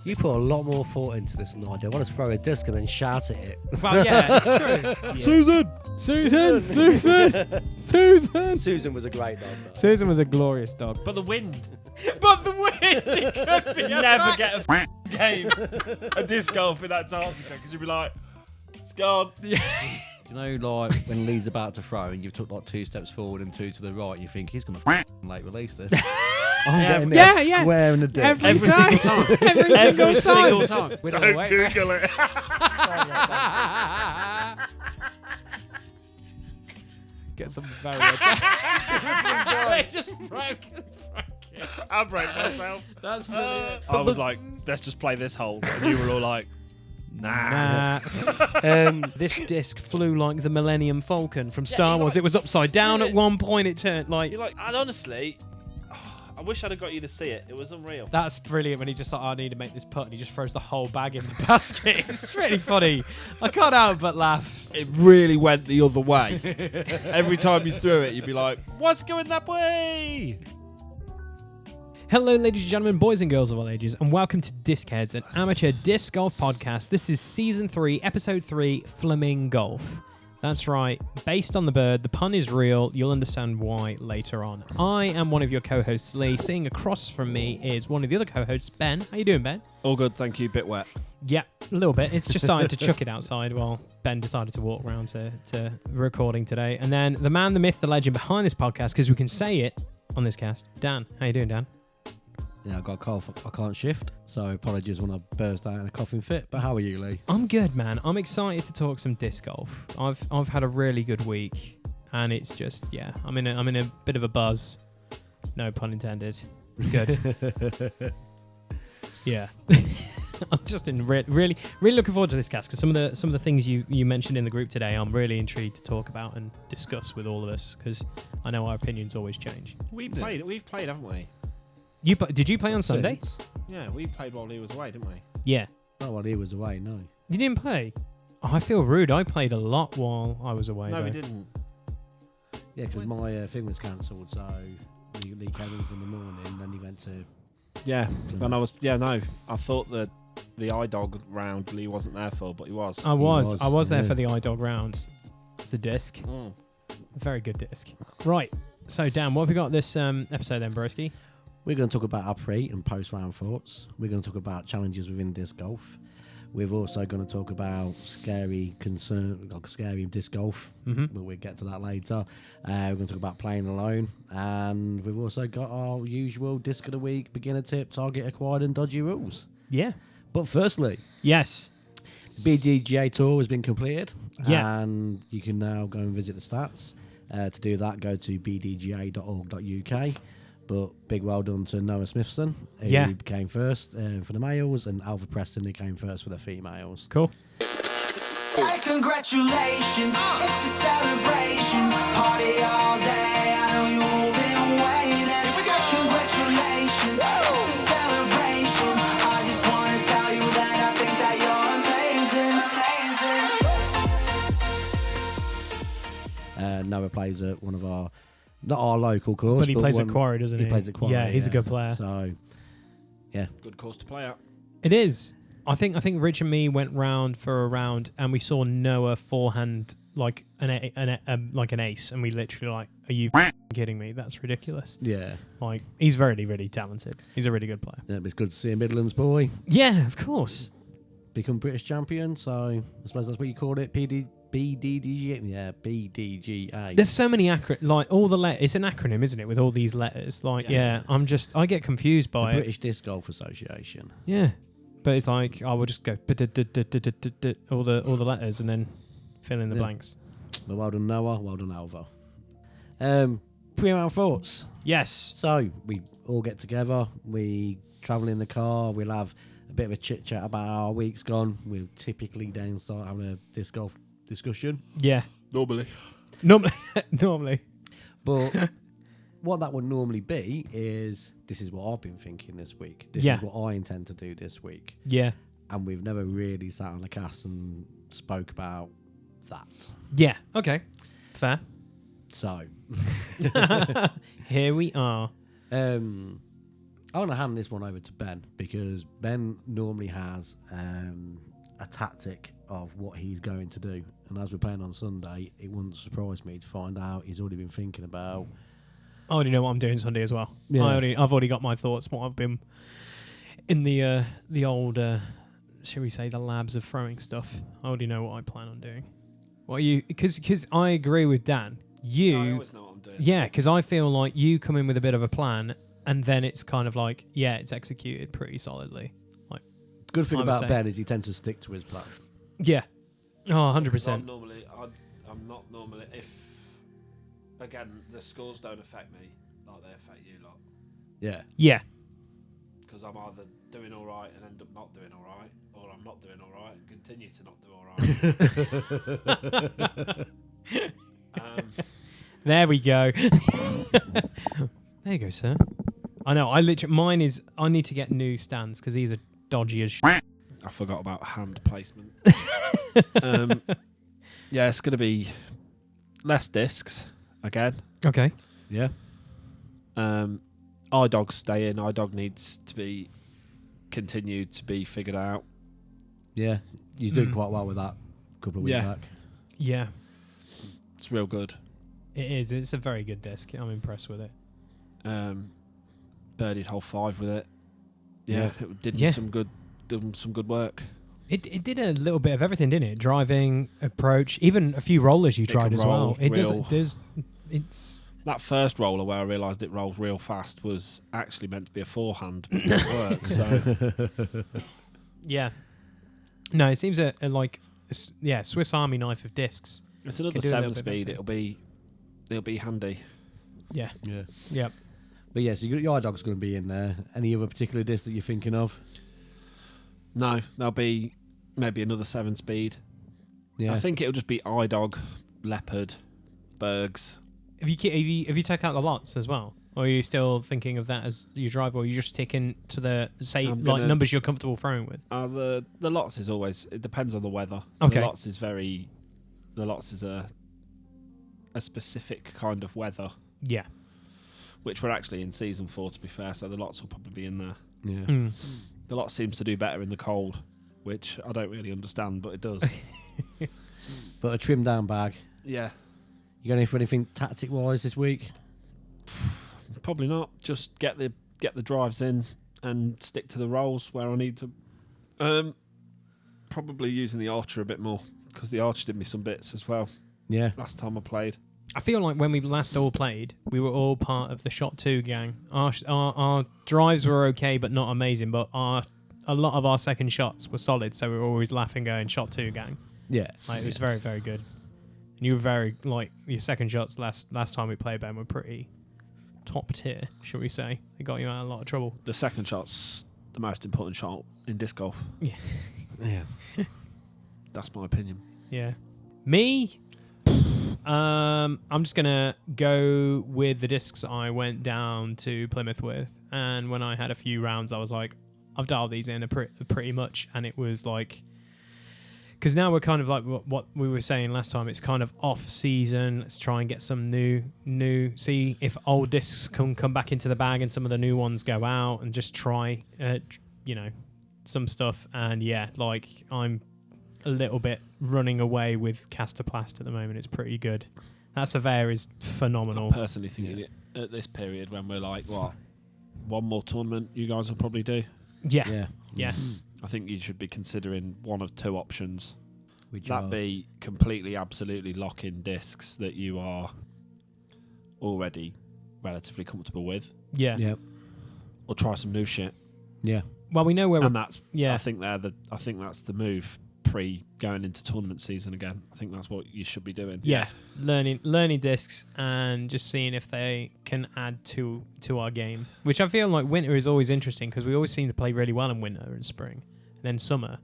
You put a lot more thought into this than I do. I want to throw a disc and then shout at it. Well, yeah, it's true. Yeah. Susan was a great dog. Susan was a glorious dog. But the wind. It could be Never get a game a disc golf in Antarctica because you'd be like, it's gone. You know, like when Lee's about to throw and you've took like 2 steps forward and 2 to the right, you think he's going to late release this. I'm getting this square in the dick. Every single time. Every single time. We Don't Google it. Get some very They just broke it. I broke myself. That's brilliant. I was like, let's just play this hole. And you were all like, nah. This disc flew like the Millennium Falcon from Star Wars. It was upside down at one point. It turned like... You're like, and honestly... I wish I'd have got you to see it. It was unreal. That's brilliant when he just like, I need to make this putt, and he just throws the whole bag in the basket. It's really funny. I can't help but laugh. It really went the other way. Every time you threw it, you'd be like, what's going that way? Hello, ladies and gentlemen, boys and girls of all ages, and welcome to Disc Heads, an amateur disc golf podcast. This is Season 3, Episode 3, Flamingolf. That's right. Based on the bird, the pun is real. You'll understand why later on. I am one of your co-hosts, Lee. Sitting across from me is one of the other co-hosts, Ben. How you doing, Ben? All good, thank you. Bit wet. Yeah, a little bit. It's just starting to chuck it outside while Ben decided to walk around to recording today. And then the man, the myth, the legend behind this podcast, because we can say it on this cast, Dan. How you doing, Dan? Yeah, I got a cough. I can't shift, so apologies when I burst out in a coughing fit. But how are you, Lee? I'm good, man. I'm excited to talk some disc golf. I've had a really good week, and it's just I'm in a bit of a buzz. No pun intended. It's good. Yeah, I'm just in really looking forward to this cast because some of the things you mentioned in the group today, I'm really intrigued to talk about and discuss with all of us because I know our opinions always change. We've played, haven't we? Did you play on Sunday? Yeah, we played while he was away, didn't we? Yeah. Oh, while he was away, no. You didn't play? Oh, I feel rude. I played a lot while I was away. No, though. we didn't. Yeah, because my thing was cancelled, so Lee Kevin's in the morning, then he went to... Yeah, and I thought that the iDog round Lee wasn't there for, but he was. I was there for the iDog round. It's a disc. Mm. A very good disc. Right. So, Dan, what have we got this episode then, broski? We're going to talk about our pre and post-round thoughts. We're going to talk about challenges within disc golf. We're also going to talk about scary disc golf, but we'll get to that later. We're going to talk about playing alone. And we've also got our usual disc of the week, beginner tip, target acquired and dodgy rules. Yeah. But firstly... Yes. The BDGA tour has been completed. Yeah. And you can now go and visit the stats. To do that, go to bdga.org.uk. But big well done to Noah Smithson, who came first for the males, and Alva Preston, who came first for the females. Cool. Hey, congratulations, it's a celebration. Party all day, I know you've been waiting. Congratulations, it's a celebration. I just want to tell you that I think that you're amazing. Noah plays at one of our... Not our local course. But he plays at Quarry, doesn't he? He plays at Quarry. Yeah, he's a good player. So, yeah. Good course to play at. It is. I think Rich and me went round for a round, and we saw Noah forehand like an ace, and we literally like, are you kidding me? That's ridiculous. Yeah. Like, he's really, really talented. He's a really good player. Yeah, but it's good to see a Midlands boy. Yeah, of course. Become British champion, so I suppose that's what you call it, BDDGA. Yeah, BDGA. There's so many like all the letters. It's an acronym, isn't it? With all these letters, like I get confused by the British Disc Golf Association. Yeah, but it's like I will just go all the letters and then fill in the blanks. But well done, Noah. Well done, Alva. Pre-round thoughts. Yes. So we all get together. We travel in the car. We'll have a bit of a chit chat about how our week's gone. We'll typically then start having a disc golf discussion. Yeah. Normally. But what that would normally be is, this is what I've been thinking this week. This is what I intend to do this week. Yeah. And we've never really sat on the cast and spoke about that. Yeah. Okay. Fair. So. Here we are. I I want to hand this one over to Ben because Ben normally has a tactic of what he's going to do. And as we're playing on Sunday, it wouldn't surprise me to find out he's already been thinking about. I already know what I'm doing Sunday as well. Yeah. I've already got my thoughts. What I've been in the old, shall we say, the labs of throwing stuff. I already know what I plan on doing. What are you? Because I agree with Dan. I always know what I'm doing. Yeah, because I feel like you come in with a bit of a plan, and then it's kind of like, yeah, it's executed pretty solidly. Like, Good thing I would about say. Ben is he tends to stick to his plan. yeah, 100%. Because I'm not normally. If again, the scores don't affect me like they affect you lot. Yeah. Yeah, Because I'm either doing all right and end up not doing all right, or I'm not doing all right and continue to not do all right. there we go. There you go, sir. I know. Mine is. I need to get new stands because these are dodgy as. I forgot about hand placement. Yeah, it's going to be less discs again. Okay. Yeah. iDog stay in. iDog needs to be continued to be figured out. Yeah. You're doing quite well with that a couple of weeks Yeah. back. Yeah, It's real good. it is. It's a very good disc. I'm impressed with it. Birdied hole 5 with it. Yeah, it did Yeah. some good work. It did a little bit of everything, didn't it? Driving, approach, even a few rollers you tried can as well. roll, It does. reel. It does. It's. That first roller where I realised it rolls real fast was actually meant to be a forehand, but it didn't work. So Yeah. No, it seems like Swiss Army knife of discs. it's another Could do a little 7-speed. bit It'll be handy. Yeah. Yeah. Yep. But yes, your dog's going to be in there. Any other particular disc that you're thinking of? No, there'll be maybe another 7-speed. Yeah. I think it'll just be iDog, Leopard, Bergs. Have you taken out the lots as well, or are you still thinking of that as your driver, or are you just sticking to the numbers you're comfortable throwing with? The lots is always. It depends on the weather. Okay. The lots is a specific kind of weather, Yeah. which we're actually in season 4 to be fair. So the lots will probably be in there. Yeah. The lot seems to do better in the cold, which I don't really understand, but it does. But a trimmed down bag. Yeah. You got anything tactic wise this week? Probably not. Just get the drives in and stick to the rolls where I need to. Probably using the archer a bit more because the archer did me some bits as well Yeah. last time I played. I feel like when we last all played, we were all part of the Shot 2 gang. Our drives were okay, but not amazing. But a lot of our second shots were solid, so we were always laughing, going Shot 2 gang. Yeah. Like, it was very, very good. And you were very, like, your second shots last time we played, Ben, were pretty top tier, shall we say. They got you out of a lot of trouble. The second shot's the most important shot in disc golf. Yeah. That's my opinion. Yeah. Me? I'm just going to go with the discs I went down to Plymouth with. And when I had a few rounds, I was like, I've dialed these in pretty much. And it was like, because now we're kind of like what we were saying last time. It's kind of off season. Let's try and get some new. See if old discs can come back into the bag and some of the new ones go out, and just try, some stuff. And yeah, like I'm a little bit running away with Casterplast at the moment. It's pretty good. That Surveyor is phenomenal. I'm personally thinking at this period when we're like, what, one more tournament you guys will probably do. Yeah. I think you should be considering one of two options. Which That are- be completely, absolutely lock in discs that you are already relatively comfortable with, Yeah. Yeah. or try some new shit. Yeah. Well, we know where And we're. that's Yeah. I think that's the move pre going into tournament season again. I think that's what you should be doing. Yeah, learning discs and just seeing if they can add to our game. Which I feel like winter is always interesting because we always seem to play really well in winter and spring. And then summer,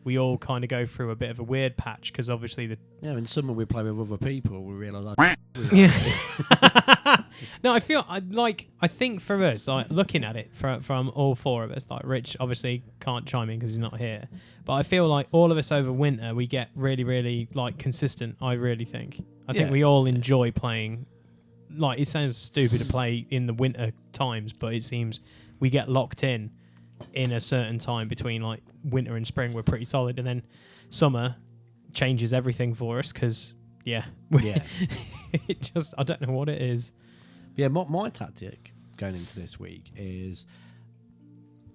we all kind of go through a bit of a weird patch because obviously the Yeah, in summer we play with other people. We realise that. yeah. No, I think for us, like looking at it from all four of us, like Rich obviously can't chime in because he's not here, but I feel like all of us over winter we get really, really like consistent. I really think. I think Yeah. we all enjoy playing. Like it sounds stupid to play in the winter times, but it seems we get locked in a certain time between like winter and spring. We're pretty solid, and then summer changes everything for us because it just, I don't know what it is. Yeah, my tactic going into this week is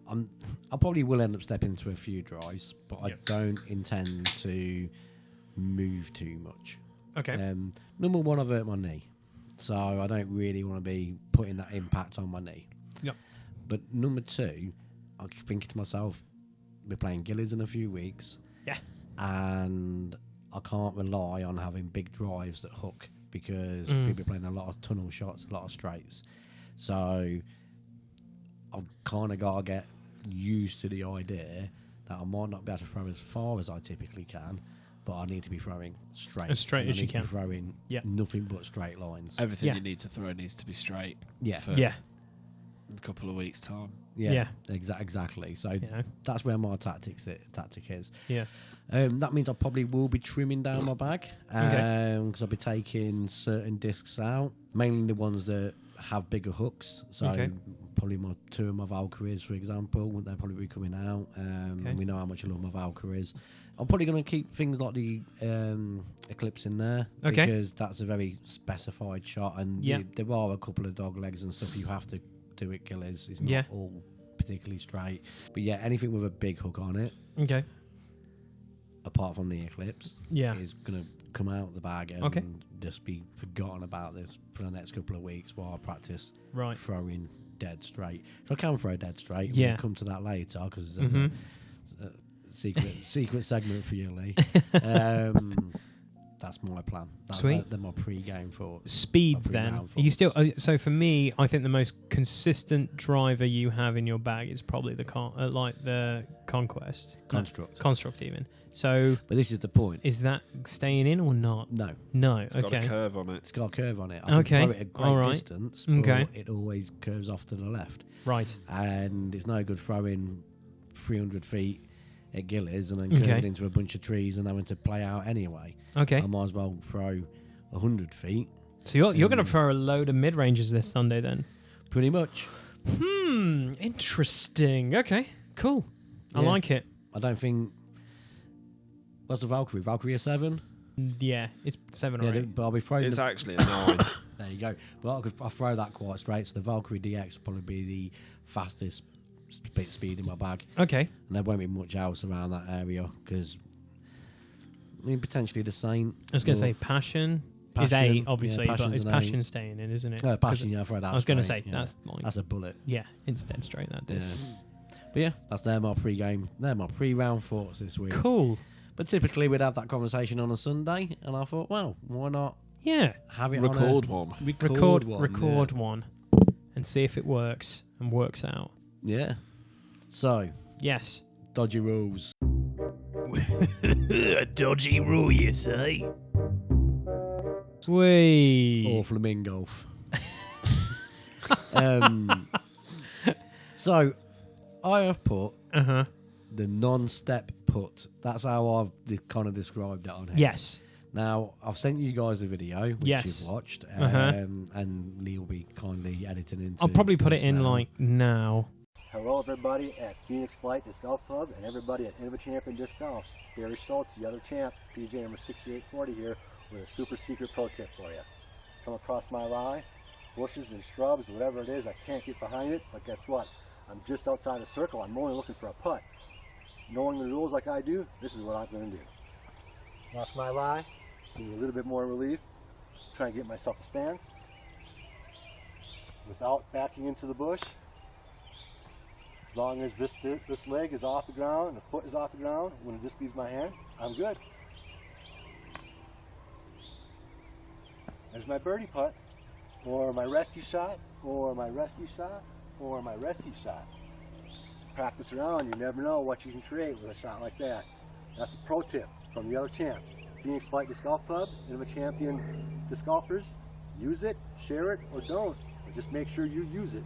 I probably will end up stepping into a few drives, but I don't intend to move too much. Okay. Number one, I've hurt my knee, so I don't really want to be putting that impact on my knee. Yep. But number two, I'm thinking to myself, we're playing Gillies in a few weeks. Yeah. And I can't rely on having big drives that hook because people are playing a lot of tunnel shots, a lot of straights. So I've kind of got to get used to the idea that I might not be able to throw as far as I typically can, but I need to be throwing straight. As straight as you can. Throwing nothing but straight lines. Everything you need to throw needs to be straight. Yeah. For a couple of weeks' time. Yeah. Exactly. So that's where my tactic is. Yeah. That means I probably will be trimming down my bag because I'll be taking certain discs out, mainly the ones that have bigger hooks. So probably two of my Valkyries, for example, they'll probably be coming out. We know how much I love my Valkyries. I'm probably going to keep things like the Eclipse in there because that's a very specified shot, and there are a couple of dog legs and stuff you have to do at Gillies. It's not all particularly straight, but anything with a big hook on it. Okay. Apart from the Eclipse, is going to come out of the bag and just be forgotten about this for the next couple of weeks while I practice throwing dead straight. So I can throw dead straight. We'll come to that later because there's a secret segment for you, Lee. That's my plan. Sweet. They're my pre-game for speeds. Then are you still? So for me, I think the most consistent driver you have in your bag is probably the Conquest Construct even. So, but this is the point. Is that staying in or not? No. It's got a curve on it. It's got a curve on it. I can throw it a great distance, but it always curves off to the left. Right. And it's no good throwing 300 feet at Gillies and then curving into a bunch of trees and having to play out anyway. Okay. I might as well throw 100 feet. So you're going to throw a load of mid-ranges this Sunday then? Pretty much. Interesting. Okay, cool. I like it. I don't think... What's the Valkyrie? Valkyrie a 7? Yeah, it's 7 or 8. But I'll be throwing... It's actually a 9. There you go. But I'll throw that quite straight. So the Valkyrie DX will probably be the fastest speed in my bag. Okay. And there won't be much else around that area because... I mean, potentially the Saint. I was going to say Passion is 8, obviously, but it's Passion staying in, isn't it? No, Passion, I'll throw that. I was going to say, that's a bullet. Yeah, it's dead straight, that disc. Yeah. But they're my pre-game. They're my pre-round thoughts this week. Cool. But typically we'd have that conversation on a Sunday, and I thought, well, why not? Yeah. Have it record one, and see if it works and works out. Yeah. So. Yes. Dodgy rules. A dodgy rule, you say? Sweet. Or Flamingolf. So, I have put the non-step put. That's how I've kind of described it on here. Yes. Now, I've sent you guys a video, which you've watched, and Lee will be kindly editing into. I'll probably put it in now. Hello everybody at Phoenix Flight Disc Golf Club and everybody at Innovative Champion Disc Golf. Barry Schultz, the other champ, PJ number 6840 here with a super secret pro tip for you. Come across my lie, bushes and shrubs, whatever it is, I can't get behind it, but guess what? I'm just outside the circle, I'm only looking for a putt. Knowing the rules like I do, this is what I'm going to do. Mark my lie, give me a little bit more relief, try and get myself a stance without backing into the bush. As long as this leg is off the ground and the foot is off the ground, when the disc leaves my hand, I'm good. There's my birdie putt, or my rescue shot, or my rescue shot, or my rescue shot. Practice around, you never know what you can create with a shot like that. That's a pro tip from the other champ. Phoenix Flight Disc Golf Club, Innovative Champion Disc Golfers. Use it, share it, or don't. But just make sure you use it.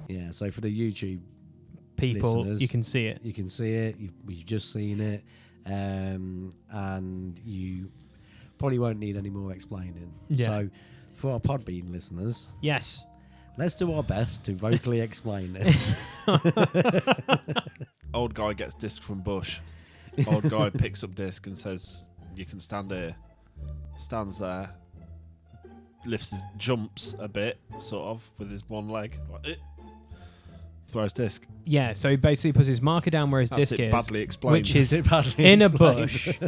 Yeah, so for the YouTube people, listeners, you can see it. You can see it. You've just seen it, and you probably won't need any more explaining. Yeah. So for our Podbean listeners, yes, Let's do our best to vocally explain this. Old guy gets disc from bush. Old guy picks up disc and says, "You can stand here." Stands there, jumps a bit, sort of, with his one leg. Like, throws disc. Yeah, so he basically puts his marker down where his That's disc it, is, badly explained. which is Badly in a explained. bush.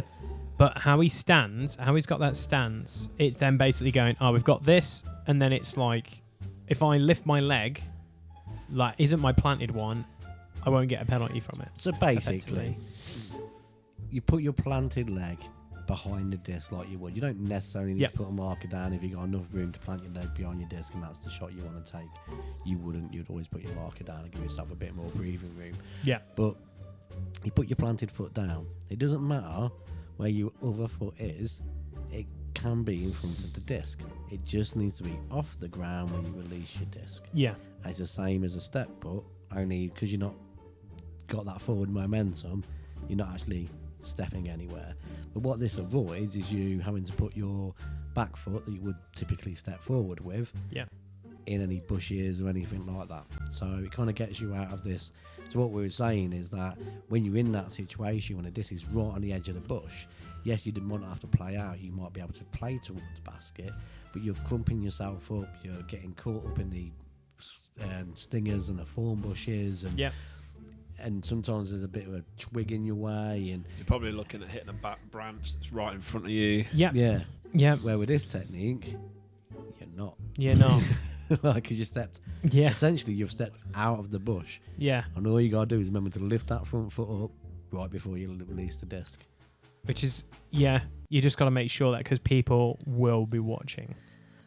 But how he stands, how he's got that stance, it's then basically going, oh, we've got this, and then it's like, if I lift my leg, like, isn't my planted one, I won't get a penalty from it. So basically, you put your planted leg behind the disc like you would. You don't necessarily need to put a marker down if you've got enough room to plant your leg behind your disc and that's the shot you want to take. You wouldn't. You'd always put your marker down and give yourself a bit more breathing room. Yeah. But you put your planted foot down. It doesn't matter where your other foot is. It can be in front of the disc. It just needs to be off the ground when you release your disc. Yeah. It's the same as a step put, only because you're not got that forward momentum, you're not actually stepping anywhere. But what this avoids is you having to put your back foot that you would typically step forward with in any bushes or anything like that. So it kind of gets you out of this. So what we were saying is that when you're in that situation, when a disc is right on the edge of the bush, yes, you didn't want to have to play out. You might be able to play towards the basket, but you're crumping yourself up. You're getting caught up in the stingers and the thorn bushes, and sometimes there's a bit of a twig in your way, and You're probably looking at hitting a back branch that's right in front of you. Yeah. Where with this technique, you're not. Yeah, no. Like, because you stepped. Yeah. Essentially, you've stepped out of the bush, Yeah. and all you gotta do is remember to lift that front foot up right before you release the disc. Which is, you just got to make sure that because people will be watching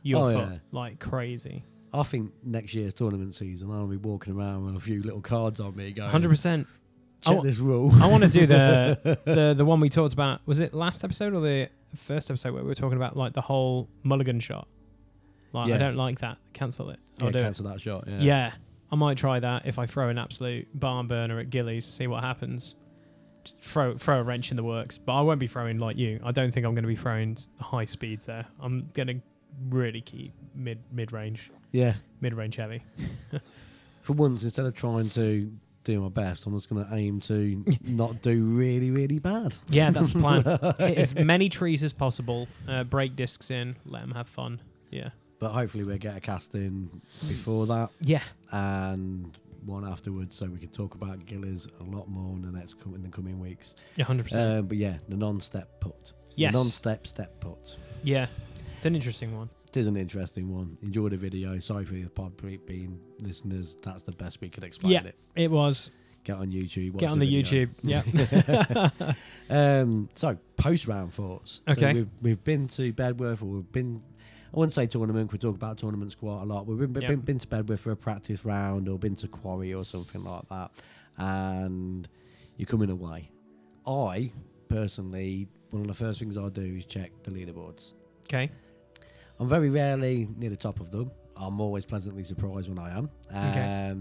your foot like crazy. I think next year's tournament season, I'll be walking around with a few little cards on me going, 100%. check this rule. I want to do the one we talked about. Was it last episode or the first episode where we were talking about like the whole mulligan shot? Like, I don't like that. Cancel it. I'll do cancel that shot. Yeah. I might try that if I throw an absolute barn burner at Gillies, see what happens. Just throw a wrench in the works. But I won't be throwing like you. I don't think I'm going to be throwing high speeds there. I'm going to really keep mid-range. Yeah. Mid-range heavy. For once, instead of trying to do my best, I'm just going to aim to not do really, really bad. Yeah, that's the plan. Hit as many trees as possible. Break discs in. Let them have fun. Yeah. But hopefully we'll get a cast in before that. Yeah. And one afterwards, so we can talk about Gillies a lot more in the coming weeks. Yeah, 100%. But yeah, the non-step put. Yes. The non-step step put. Yeah. It's an interesting one. It is an interesting one. Enjoy the video. Sorry for the pod being listeners. That's the best we could explain it. It was. Get on YouTube. Watch Get on the video. YouTube. Yeah. So post round thoughts. Okay. So we've been to Bedworth, or we've been. I wouldn't say tournament. We talk about tournaments quite a lot. We've been to Bedworth for a practice round, or been to Quarry or something like that, and you're coming away. I personally, one of the first things I do is check the leaderboards. Okay. I'm very rarely near the top of them. I'm always pleasantly surprised when I am. Okay.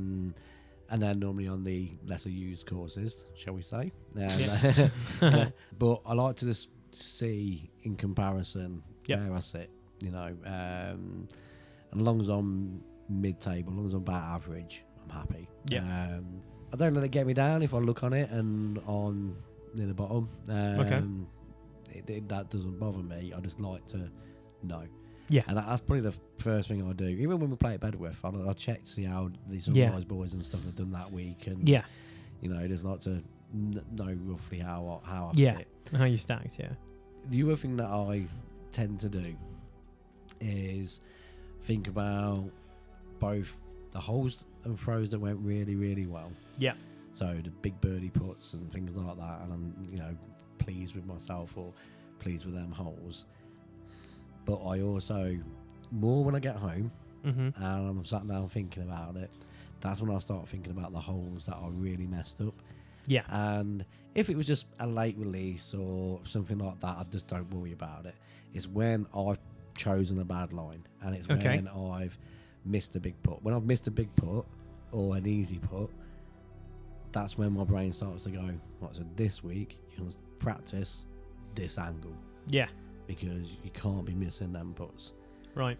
And then normally on the lesser used courses, shall we say. But I like to just see in comparison where I sit, you know. And as long as I'm mid-table, as long as I'm about average, I'm happy. Yeah. I don't let it get me down if I look on it and on near the bottom. That doesn't bother me. I just like to know. Yeah. And that's probably the first thing I do. Even when we play at Bedworth, I'll check to see how these Sunrise boys and stuff have done that week. And, you know, just like to know roughly how I fit. How you stacked, The other thing that I tend to do is think about both the holes and throws that went really, really well. Yeah. So the big birdie puts and things like that. And I'm, you know, pleased with myself or pleased with them holes. But I also, more when I get home and I'm sat down thinking about it, that's when I start thinking about the holes that I really messed up. Yeah. And if it was just a late release or something like that, I just don't worry about it. It's when I've chosen a bad line and it's when I've missed a big putt. When I've missed a big putt or an easy putt, that's when my brain starts to go, right, so this week you must practice this angle. Yeah. Because you can't be missing them putts. Right.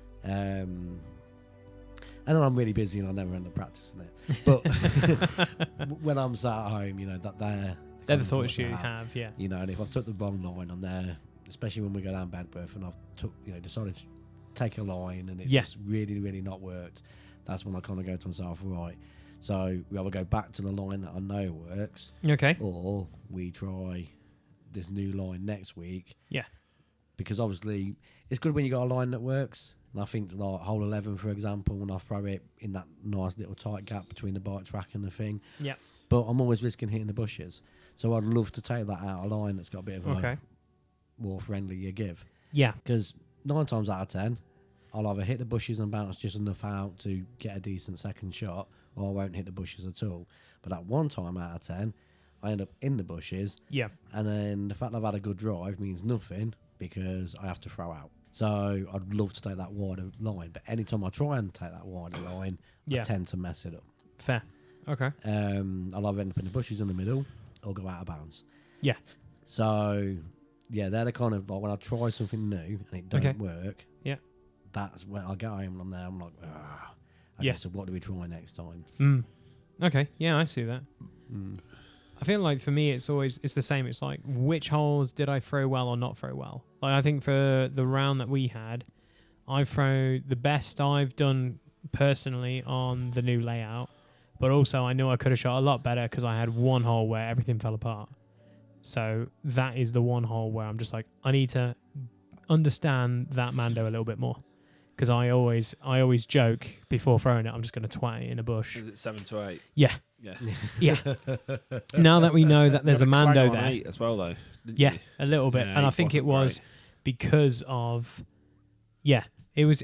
And I'm really busy and I never end up practicing it. But when I'm sat at home, you know, they're the thoughts you have, yeah. You know, and if I've took the wrong line on there, especially when we go down Bedworth and I've decided to take a line and it's just really, really not worked, that's when I kind of go to myself, right, so we either go back to the line that I know works, Okay. or we try this new line next week. Yeah. Because obviously it's good when you got a line that works. And I think like hole 11, for example, when I throw it in that nice little tight gap between the bike track and the thing. Yeah. But I'm always risking hitting the bushes. So I'd love to take that out of line that's got a bit of a more friendly give. Yeah. Because 9 times out of 10, I'll either hit the bushes and bounce just enough out to get a decent second shot, or I won't hit the bushes at all. But that 1 time out of 10, I end up in the bushes. Yeah. And then the fact that I've had a good drive means nothing because I have to throw out. So I'd love to take that wider line, but anytime I try and take that wider line, I tend to mess it up. Fair. Okay. I'll either end up in the bushes in the middle or go out of bounds. Yeah. So, yeah, they're the kind of, like, when I try something new and it don't work, that's when I go home and I'm there, I'm like, okay, so what do we try next time? Okay, yeah, I see that. I feel like for me it's the same. It's like, which holes did I throw well or not throw well? Like, I think for the round that we had, I throw the best I've done personally on the new layout, but also I knew I could have shot a lot better because I had one hole where everything fell apart. So that is the one hole where I'm just like, I need to understand that Mando a little bit more. Because I always joke before throwing it, I'm just going to twat it in a bush. Is it 7 to 8? Yeah. Yeah. Yeah. Now that we know that there's a Mando there. 8 as well, though. Yeah, a little bit. Yeah, and I think it was because of, it was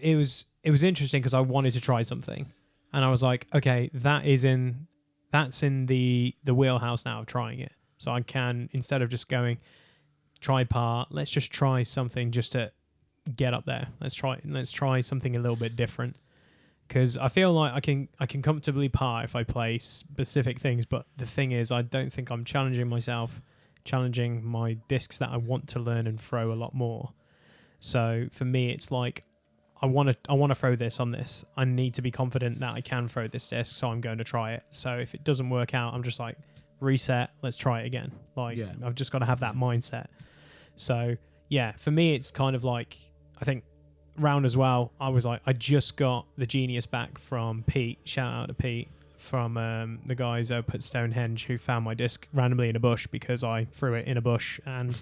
interesting because I wanted to try something. And I was like, okay, that's in the wheelhouse now of trying it. So I can, instead of just going try par, let's just try something just to get up there. Let's try something a little bit different, because I feel like I can comfortably par if I play specific things, but the thing is, I don't think I'm challenging my discs that I want to learn and throw a lot more. So for me, it's like, I want to throw this on this. I need to be confident that I can throw this disc, so I'm going to try it. So if it doesn't work out, I'm just like, reset, let's try it again. I've just got to have that mindset. So yeah, for me, it's kind of like, I think round as well, I was like, I just got the Genius back from Pete. Shout out to Pete from the guys up at Stonehenge who found my disc randomly in a bush because I threw it in a bush, and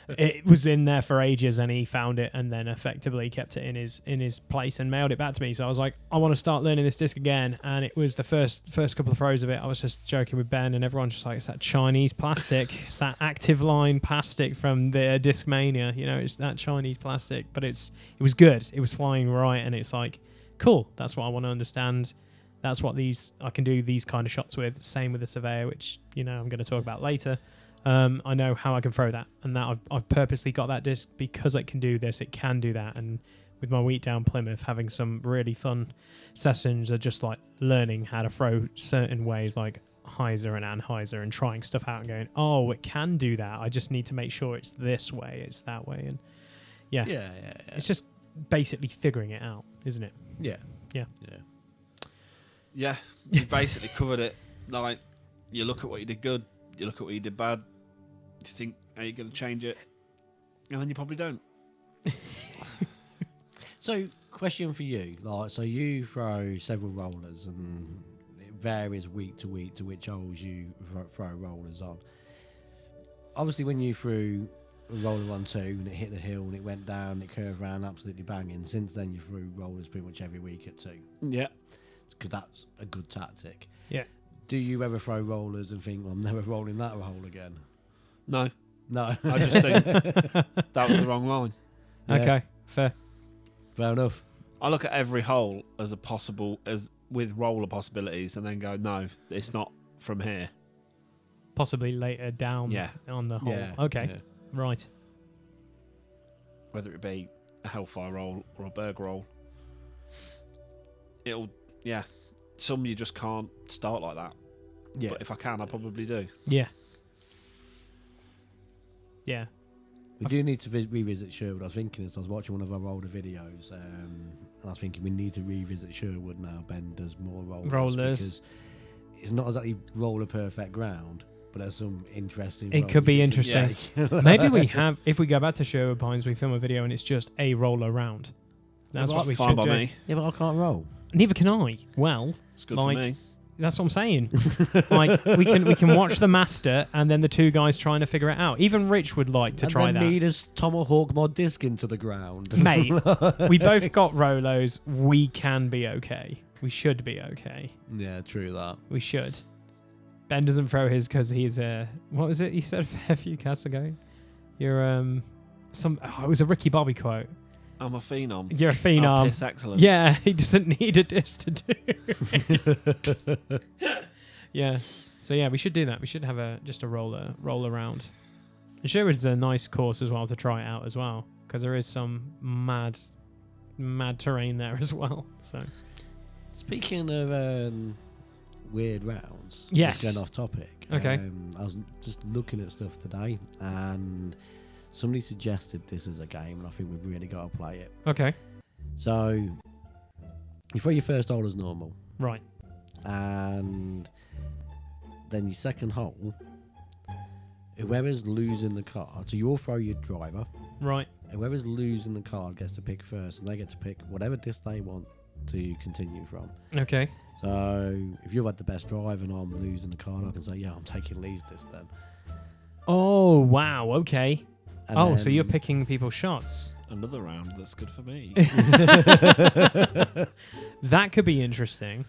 it was in there for ages, and he found it and then effectively kept it in his place and mailed it back to me. So I was like, I want to start learning this disc again. And it was the first couple of throws of it, I was just joking with Ben, and everyone's just like, it's that Chinese plastic. It's that active line plastic from the Discmania, you know, it's that Chinese plastic. But it was good, it was flying right, and it's like, cool, that's what I want to understand. That's what I can do these kind of shots with. Same with the Surveyor, which, you know, I'm going to talk about later. I know how I can throw that, and that I've purposely got that disc because it can do this, it can do that. And with my week down Plymouth, having some really fun sessions are just like learning how to throw certain ways, like Heiser and Anheuser, and trying stuff out and going, oh, it can do that. I just need to make sure it's this way, it's that way. And yeah. It's just basically figuring it out, isn't it? Yeah. Yeah, you basically covered it. Like, you look at what you did good, you look at what you did bad, you think, are you going to change it? And then you probably don't. So, question for you. Like, so you throw several rollers, and it varies week to week to which holes you throw rollers on. Obviously, when you threw a roller on 2 and it hit the hill and it went down, it curved around absolutely banging, since then you threw rollers pretty much every week at 2. Yeah. Because that's a good tactic. Yeah. Do you ever throw rollers and think, well, I'm never rolling that hole again? No. No. I just think that was the wrong line. Yeah. Okay, fair enough. I look at every hole as with roller possibilities, and then go, no, it's not from here. Possibly later down on the hole. Yeah. Okay, right. Whether it be a Hellfire roll or a Berg roll, some you just can't start like that. But if I can, I probably do. Yeah. We do need to revisit Sherwood. I was thinking as I was watching one of our older videos, and I was thinking we need to revisit Sherwood now. Ben does more rollers. Because it's not exactly roller perfect ground, but there's some interesting. It could be interesting. Yeah. Maybe we have. If we go back to Sherwood Pines, we film a video and it's just a roller round. That's what we fine should by do. me. Yeah, but I can't roll. Neither can I. Well, It's good like, for me. that's what I'm saying. Like we can watch the master and then the two guys trying to figure it out. Even Rich would like to try and that. then me just tomahawk my disc into the ground. Mate, we both got Rolos. We can be okay. We should be okay. Yeah, true that. We should. Ben doesn't throw his because he's what was it you said a few casts ago? You're it was a Ricky Bobby quote. I'm a phenom. You're a phenom. Piss excellence. Yeah, he doesn't need a disc to do it. Yeah. So yeah, we should do that. We should have just a roll around. And Sherwood's a nice course as well to try it out as well, because there is some mad terrain there as well. So Speaking of weird rounds, Yes. just going off topic. Okay. I was just looking at stuff today, and somebody suggested this as a game, and I think we've really got to play it. okay, So you throw your first hole as normal, right, and then your second hole, whoever's losing the card, so you all throw your driver. right, Whoever's losing the card gets to pick first, and they get to pick whatever disc they want to continue from. okay, So if you've had the best drive and I'm losing the card, I can say, yeah, I'm taking Lee's disc then. Oh wow, okay. And So you're picking people's shots. Another round that's good for me. That could be interesting.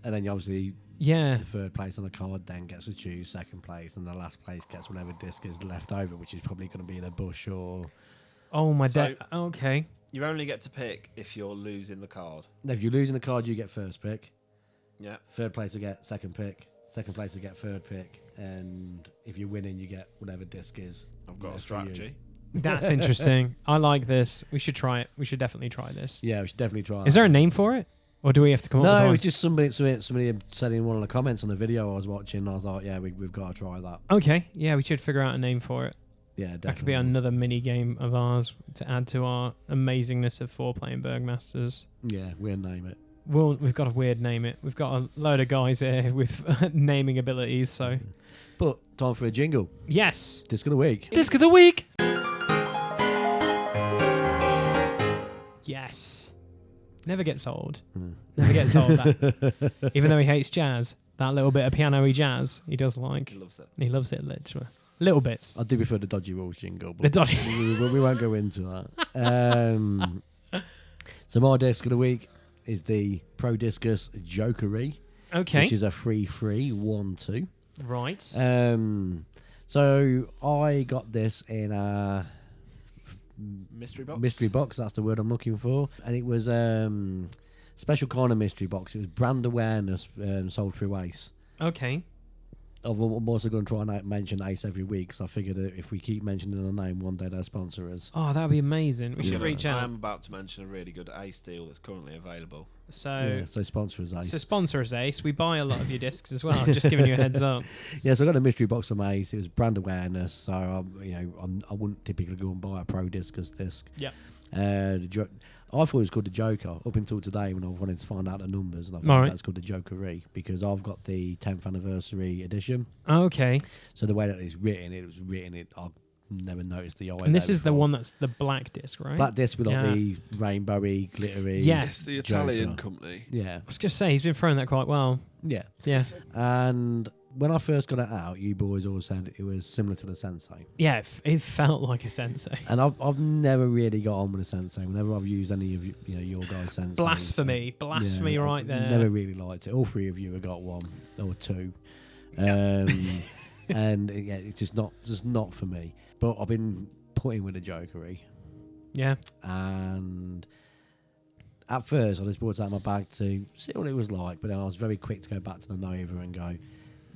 And then you obviously, Yeah. the third place on the card then gets to choose second place, and the last place gets whatever disc is left over, which is probably going to be the bush or... Oh my So- dad. Okay. You only get to pick if you're losing the card. If you're losing the card, you get first pick. Yeah. Third place will get second pick. Second place will get third pick. And if you're winning, you get whatever disc is. I've got a left for you. strategy. That's interesting. I like this. We should try it. We should definitely try this. Yeah, we should definitely try Is that. there a name for it? Or do we have to come up No, with it's just somebody had said in one of the comments on the video I was watching. I was like, yeah, we've got to try that. one? Okay. Yeah, we should figure out a name for it. Yeah, definitely. That could be another mini game of ours to add to our amazingness of 4-playing Bergmasters. Yeah, we'll name it. We've got a weird name it. We've got a load of guys here with naming abilities, so... But time for a jingle. Yes! Disc of the week. Disc of the week! Yes. Never gets old. Never gets old. That. Even though he hates jazz, that little bit of piano-y jazz, he does like. He loves it. He loves it literally. Little bits. I do prefer the Dodgy Rules jingle, The but dodgy. we won't go into that. So my disc of the week is the Pro Discus Jokery, Okay. which is a 3-3-1-2. Right. So I got this in a Mystery box. mystery box. That's the word I'm looking for, and it was special kind of mystery box. It was brand awareness, sold through Ace. Okay. I'm also going to try and mention Ace every week, so I figured that if we keep mentioning the name, one day they'll sponsor us. Oh, that would be amazing. We should Yeah. reach I out. am about to mention a really good Ace deal that's currently available. So, Yeah, so sponsor us, Ace. so sponsor us, Ace. We buy a lot of your discs as well. Just giving you a heads up. Yeah, so I got a mystery box from Ace. It was brand awareness, so I wouldn't typically go and buy a Pro Discus disc. Yep. I thought it was called the Joker up until today when I wanted to find out the numbers, and I All found right. that's called the Jokery because I've got the 10th anniversary edition. Okay. So the way that it's written, I've never noticed the eye. And this there is the before. one that's the black disc, right? Black disc with like Yeah. the rainbowy, glittery. Yeah. It's the Italian Joker. company. Yeah, I was just say he's been throwing that quite well. yeah. Yeah. And when I first got it out, you boys always said it was similar to the Sensei. Yeah, it felt like a sensei. And I've never really got on with a Sensei. Whenever I've used any of your guys' Senseis. Blasphemy. Blasphemy Yeah, right I've there. Never really liked it. All three of you have got one or two. And yeah, it's just not for me. But I've been putting with the Jokery. Yeah. And at first I just brought it out of my bag to see what it was like, but then I was very quick to go back to the Nova and go,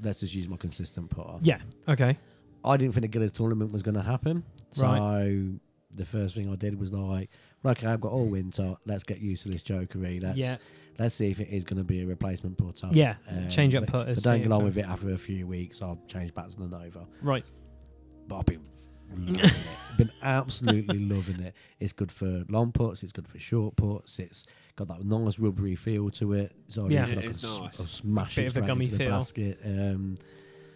let's just use my consistent putter. Yeah. Okay. I didn't think the Guinness tournament was going to happen. So Right. the first thing I did was like, okay, I've got all winter. Let's get used to this Jokery. Let's see if it is going to be a replacement putter. Yeah. Change up but putters. But don't see get if on it- with it after a few weeks. I'll change back to the Nova. Right. But I've been loving it. Been absolutely loving it. It's good for long putts. It's good for short putts. It's got that nice rubbery feel to it. So Yeah. it is nice. I'll smash Bit it of a straight gummy into the feel. basket.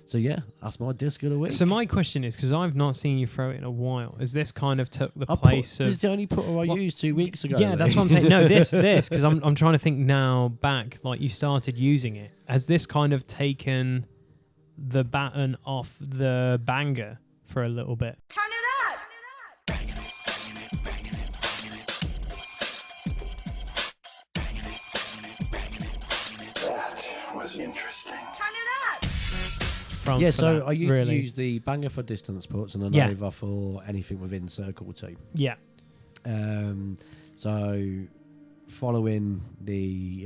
So yeah, that's my disc of the week. So my question is, because I've not seen you throw it in a while, has this kind of took the I place this is of? the only putter I What- used 2 weeks ago. Yeah, that's Lee. what I'm saying. No, this, because I'm trying to think now back, like you started using it. Has this kind of taken the baton off the banger for a little bit? Turn it up. That was interesting. Turn it up. From Yeah, for so that, I used really. to use the banger for distance putts and a Yeah. Nova for anything within circle 2. Yeah, So following the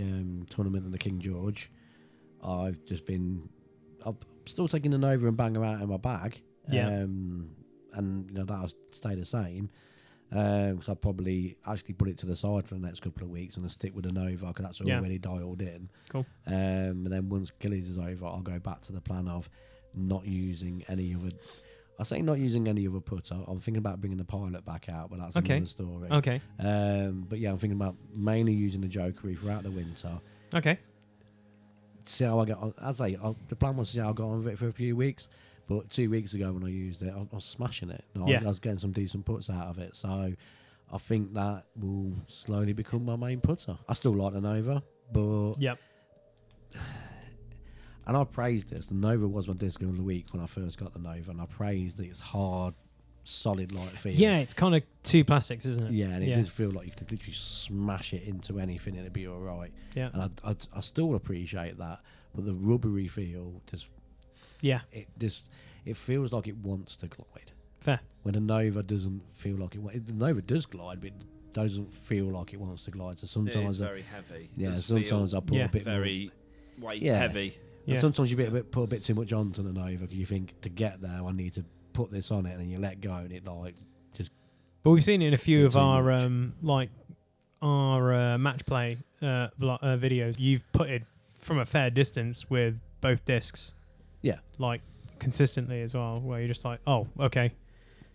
tournament in the King George, I'm still taking the Nova and banger out in my bag. Yeah. And that'll stay the same. So I'll probably actually put it to the side for the next couple of weeks and I'll stick with the Nova because that's Yeah. already dialed in. Cool. And then once Gillies is over, I'll go back to the plan of not using any other. I say not using any other putter. I'm thinking about bringing the Pilot back out, but that's Okay. another story. Okay. But yeah, I'm thinking about mainly using the Jokery throughout the winter. Okay. See how I get on. As I say, the plan was to see how I got on with it for a few weeks. But 2 weeks ago when I used it, I was smashing it. Yeah. I was getting some decent puts out of it. So I think that will slowly become my main putter. I still like the Nova, but Yep. and I praised this. The Nova was my disc of the week when I first got the Nova, and I praised its hard, solid light feel. Yeah, it's kind of two plastics, isn't it? Yeah, and it does feel like you could literally smash it into anything and it'd be all right. Yeah. And I still appreciate that, but the rubbery feel Yeah. it feels like it wants to glide. Fair. When a Nova doesn't feel like the Nova does glide, but it doesn't feel like it wants to glide. So It sometimes, is very heavy. yeah, Does sometimes I feel put Yeah. a bit very weight Yeah. heavy. And Yeah. sometimes you put a bit too much onto the Nova because you think to get there I need to put this on it, and then you let go and it like just But we've seen it in a few Bit of too our much. match play videos. You've putted from a fair distance with both discs, yeah. like consistently as well, where you're just like, oh, okay,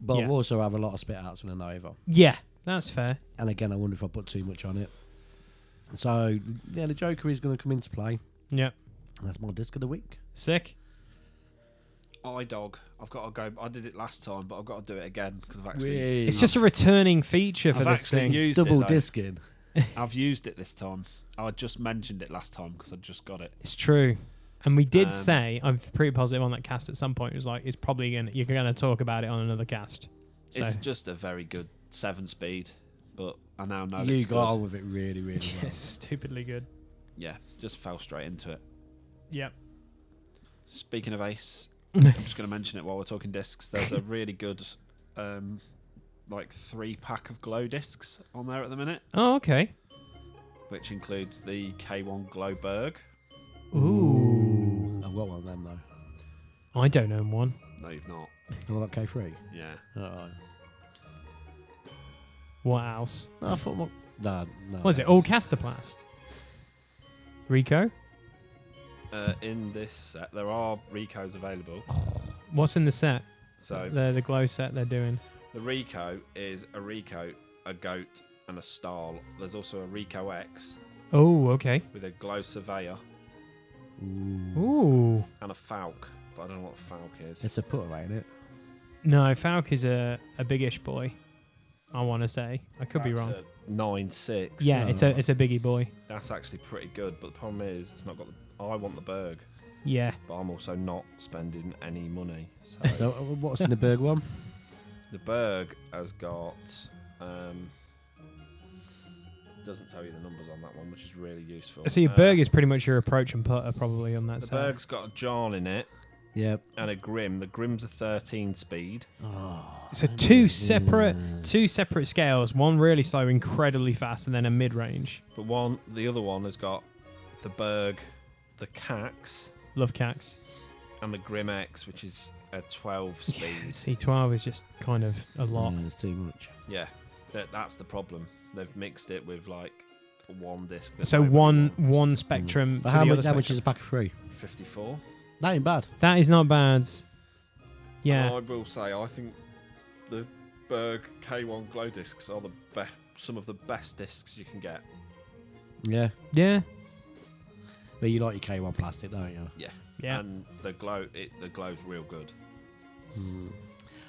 But Yeah. I also have a lot of spit outs with a Nova, yeah, that's fair. and again I wonder if I put too much on it. So yeah, the Joker is going to come into play. Yeah, That's my disc of the week. sick. iDog. I've got to go. I did it last time, but I've got to do it again because I've actually. It's just a returning feature for I've this actually thing. used Double it. though. discing. I've used it this time. I just mentioned it last time because I just got it. It's true. And we did Um, say, I'm pretty positive on that cast at some point, it was like, it's probably you're going to talk about it on another cast. So, It's just a very good 7-speed, but I now know You it's got good. on with it really, really yeah, well. stupidly good. Yeah, just fell straight into it. Yep. Speaking of Ace, I'm just going to mention it while we're talking discs. There's a really good, 3-pack of glow discs on there at the minute, Oh, okay. which includes the K1 Glow Berg. Ooh. I've got one of them though. I don't own one. No, you've not. Have I got K3? Yeah. Alright. What else? No, I thought no. Was it all Casterplast? Rico? In this set, there are Ricos available. What's in the set? So The glow set they're doing. the Rico is a Rico, a goat, and a Starl. There's also a Rico X Oh, okay. with a Glow Surveyor Ooh. and a Falk, but I don't know what a Falk is. It's a putter, ain't it? No, Falk is a biggish boy. I want to say. I could be wrong. 9.6. Yeah, it's a biggie boy. That's actually pretty good, but the problem is it's not got the. I want the Berg, Yeah. but I'm also not spending any money. So So what's in the Berg one? the Berg has got. Doesn't tell you the numbers on that one, which is really useful. So your Berg is pretty much your approach and putter probably on that The set. Berg's got a Jarl in it Yep. and a Grim. The Grim's a 13 speed. So two separate scales. One really slow, incredibly fast, and then a mid range. But the other one has got the Berg, the Cax, Love Cax. and the Grim X, which is a 12 speed. Yeah, C12 is just kind of a lot. Yeah, it's too much. Yeah, that's the problem. They've mixed it with like one disc. that So nobody wants. one spectrum But to how the much? other How much is spectrum. a pack of 3? 54. That ain't bad. That is not bad. And Yeah. I will say, I think the Berg K1 glow discs are some of the best discs you can get. Yeah. Yeah. But you like your K1 plastic, don't you? Yeah. Yeah. And the glow's real good.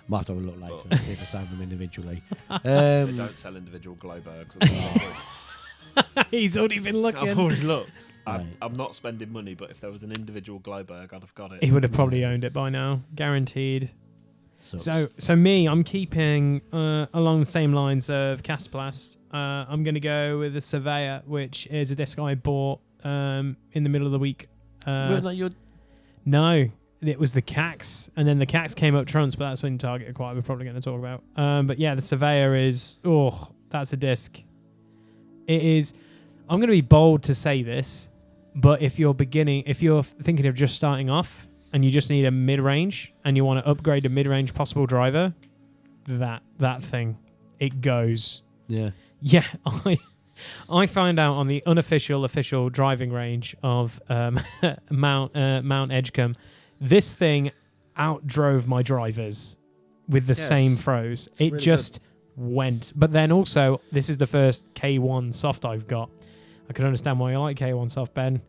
Might have to have a look later. But- Need to save them individually. They don't sell individual glow bergs. He's already been looking. I've already looked. Right. I'm not spending money, but if there was an individual glow berg, I'd have got it. He would have probably owned it by now, guaranteed. Sucks. So me, I'm keeping along the same lines of Castoplast. I'm going to go with the Surveyor, which is a disc I bought in the middle of the week. But no, you're No, it was the Cax, and then the Cax came up trumps, but that's in Target Acquire we're probably going to talk about. But yeah, the Surveyor is, that's a disc. It is, I'm going to be bold to say this, but if you're thinking of just starting off and you just need a mid-range and you want to upgrade a mid-range possible driver, that thing, it goes. yeah. Yeah, I found out on the official driving range of Mount Edgecombe, this thing outdrove my drivers with the same throws. It really just went. But then also, this is the first K1 soft I've got. I can understand why you like K1 soft, Ben.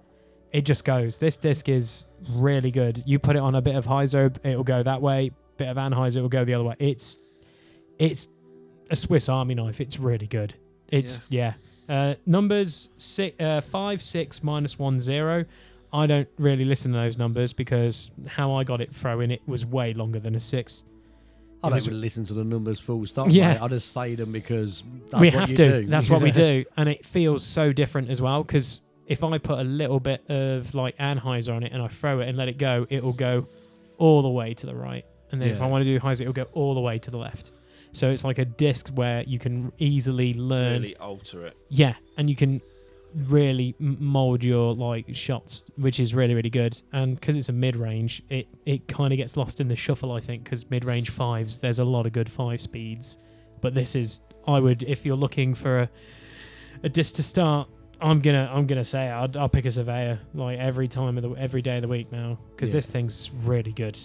It just goes. This disc is really good. You put it on a bit of Heiser, it'll go that way. Bit of Anheuser, it'll go the other way. It's a Swiss Army knife. It's really good. It's numbers 5, 6, -1, 0. I don't really listen to those numbers because how I got it throwing it was way longer than a 6. I It don't was- really listen to the numbers full stop. Yeah. Mate. I just say them because that's We what have you to. do. That's what we do, and it feels so different as well. Because if I put a little bit of like Anheuser on it and I throw it and let it go, it will go all the way to the right. And then if Yeah. I want to do Heiser, it'll go all the way to the left. So it's like a disc where you can easily learn. Really alter it. Yeah, and you can really mold your like shots, which is really, really good. And because it's a mid-range, it kind of gets lost in the shuffle, I think, because mid-range 5s, there's a lot of good 5 speeds. But this is, I would, if you're looking for a disc to start, I'm gonna say I'll pick a Surveyor like every day of the week now, because this thing's really good,